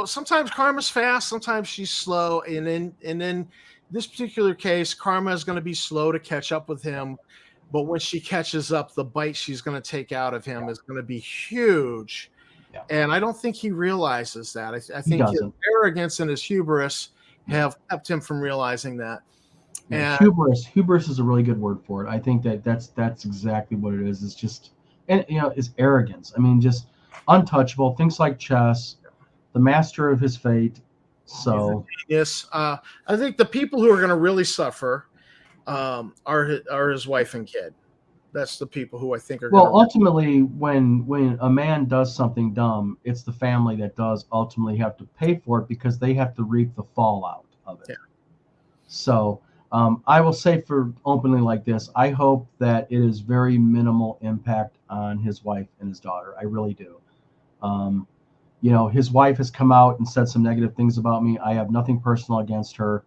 Sometimes karma's fast, sometimes she's slow, and in this particular case, karma is going to be slow to catch up with him. But when she catches up, the bite she's going to take out of him is going to be huge. Yeah. And I don't think he realizes that. I think his arrogance and his hubris have kept him from realizing that. Yeah, hubris is a really good word for it. I think that's exactly what it is. It's just, and it's arrogance. I mean, just untouchable. Things like chess, the master of his fate. So yes, I think the people who are going to really suffer are his wife and kid. That's the people who I think are. Well, ultimately, when a man does something dumb, it's the family that does ultimately have to pay for it because they have to reap the fallout of it. Yeah. So I will say for openly like this, I hope that it is very minimal impact on his wife and his daughter. I really do. His wife has come out and said some negative things about me. I have nothing personal against her.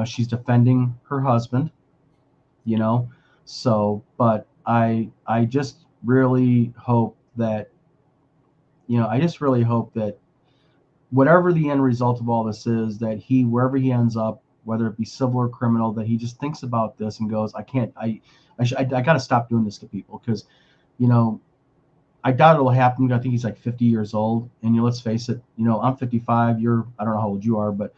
She's defending her husband, so, but I just really hope that, whatever the end result of all this is, that wherever he ends up, whether it be civil or criminal, that he just thinks about this and goes, I got to stop doing this to people because, I doubt it'll happen. I think he's like 50 years old, and let's face it, I'm 55. I don't know how old you are, but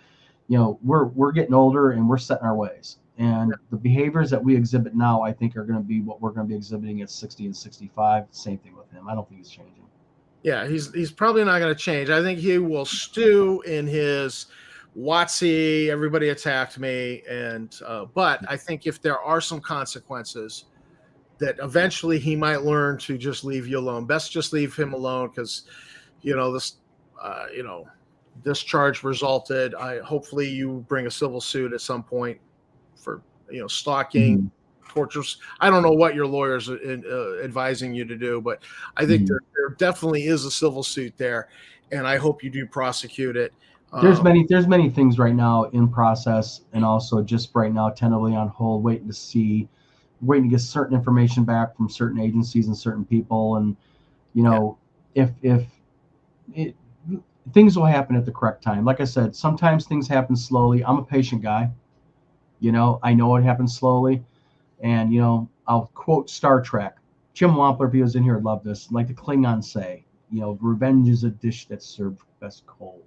we're getting older and we're set in our ways. And the behaviors that we exhibit now, I think, are going to be what we're going to be exhibiting at 60 and 65. Same thing with him. I don't think he's changing. Yeah, he's probably not going to change. I think he will stew in his Watsy. Everybody attacked me, and but I think if there are some consequences, that eventually he might learn to just leave you alone. Best just leave him alone because this you know this charge resulted. I hopefully you bring a civil suit at some point for stalking. Mhm. Tortures. I don't know what your lawyer's advising you to do, but I think Mhm. there definitely is a civil suit there, and I hope you do prosecute it. There's many things right now in process, and also just right now tentatively on hold, waiting to get certain information back from certain agencies and certain people, and if it, things will happen at the correct time. Like I said, sometimes things happen slowly. I'm a patient guy. I know it happens slowly. And, I'll quote Star Trek. Jim Wampler, if he was in here, would love this. Like the Klingons say, revenge is a dish that's served best cold,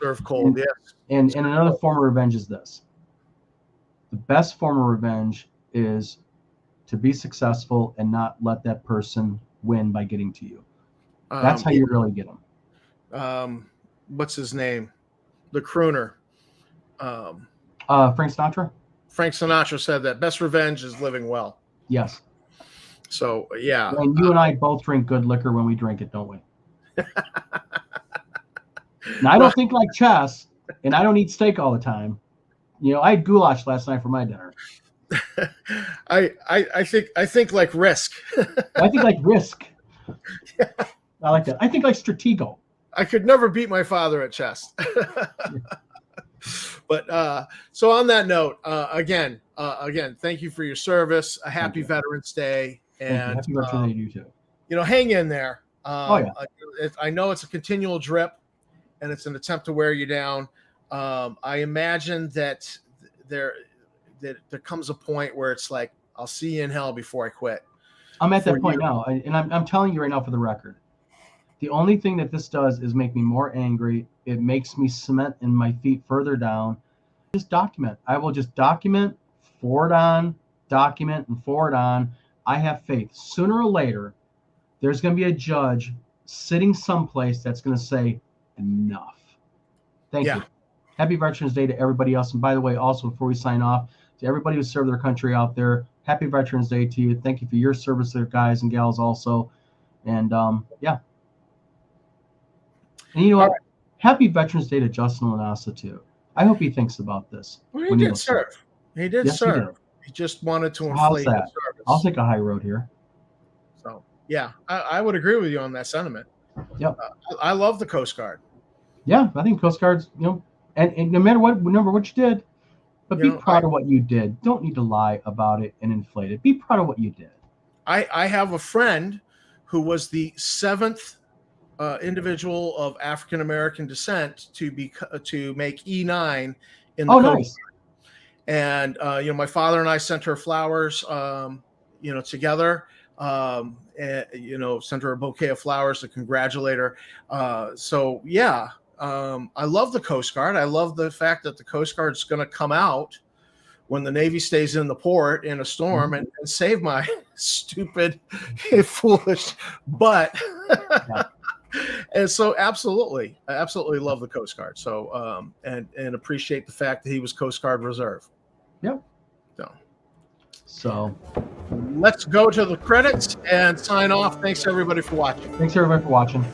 Serve cold, yes. And another form of revenge is this. The best form of revenge is to be successful and not let that person win by getting to you. That's how you really get them. What's his name? The crooner. Frank Sinatra? Frank Sinatra said that best revenge is living well. Yes. So, yeah. And you and I both drink good liquor when we drink it, don't we? Now, I don't think like chess, and I don't eat steak all the time. I had goulash last night for my dinner. I think like Risk. I think like Risk. Yeah. I like that. I think like Stratego. I could never beat my father at chess. But so on that note, again, thank you for your service. A happy Veterans Day, and happy Veterans Day to you too. Hang in there. Yeah. I know it's a continual drip, and it's an attempt to wear you down. I imagine that there comes a point where it's like, I'll see you in hell before I quit. I'm at that point now, and I'm telling you right now for the record. The only thing that this does is make me more angry. It makes me cement in my feet further down. Just document. I will just document, forward on, document, and forward on. I have faith. Sooner or later, there's going to be a judge sitting someplace that's going to say, enough. Thank you. Happy Veterans Day to everybody else. And by the way, also before we sign off, to everybody who served their country out there, happy Veterans Day to you. Thank you for your service there, guys and gals also. And yeah. And you know what? Happy Veterans Day to Justin Lanassa too. I hope he thinks about this. Well, he did serve. He did serve. He just wanted to inflate his service. I'll take a high road here. So yeah, I would agree with you on that sentiment. Yep. I love the Coast Guard. Yeah, I think Coast Guard's, and no matter what you did, but be proud of what you did. Don't need to lie about it and inflate it. Be proud of what you did. I have a friend who was the 7th individual of African American descent to make E9 in the Coast Guard. And my father and I sent her flowers, together. And sent her a bouquet of flowers to congratulate her. So yeah, I love the Coast Guard. I love the fact that the Coast Guard's going to come out when the Navy stays in the port in a storm and save my stupid, foolish butt. Yeah. And so I absolutely love the Coast Guard. So and appreciate the fact that he was Coast Guard Reserve. Yep. So let's go to the credits and sign off. Thanks everybody for watching.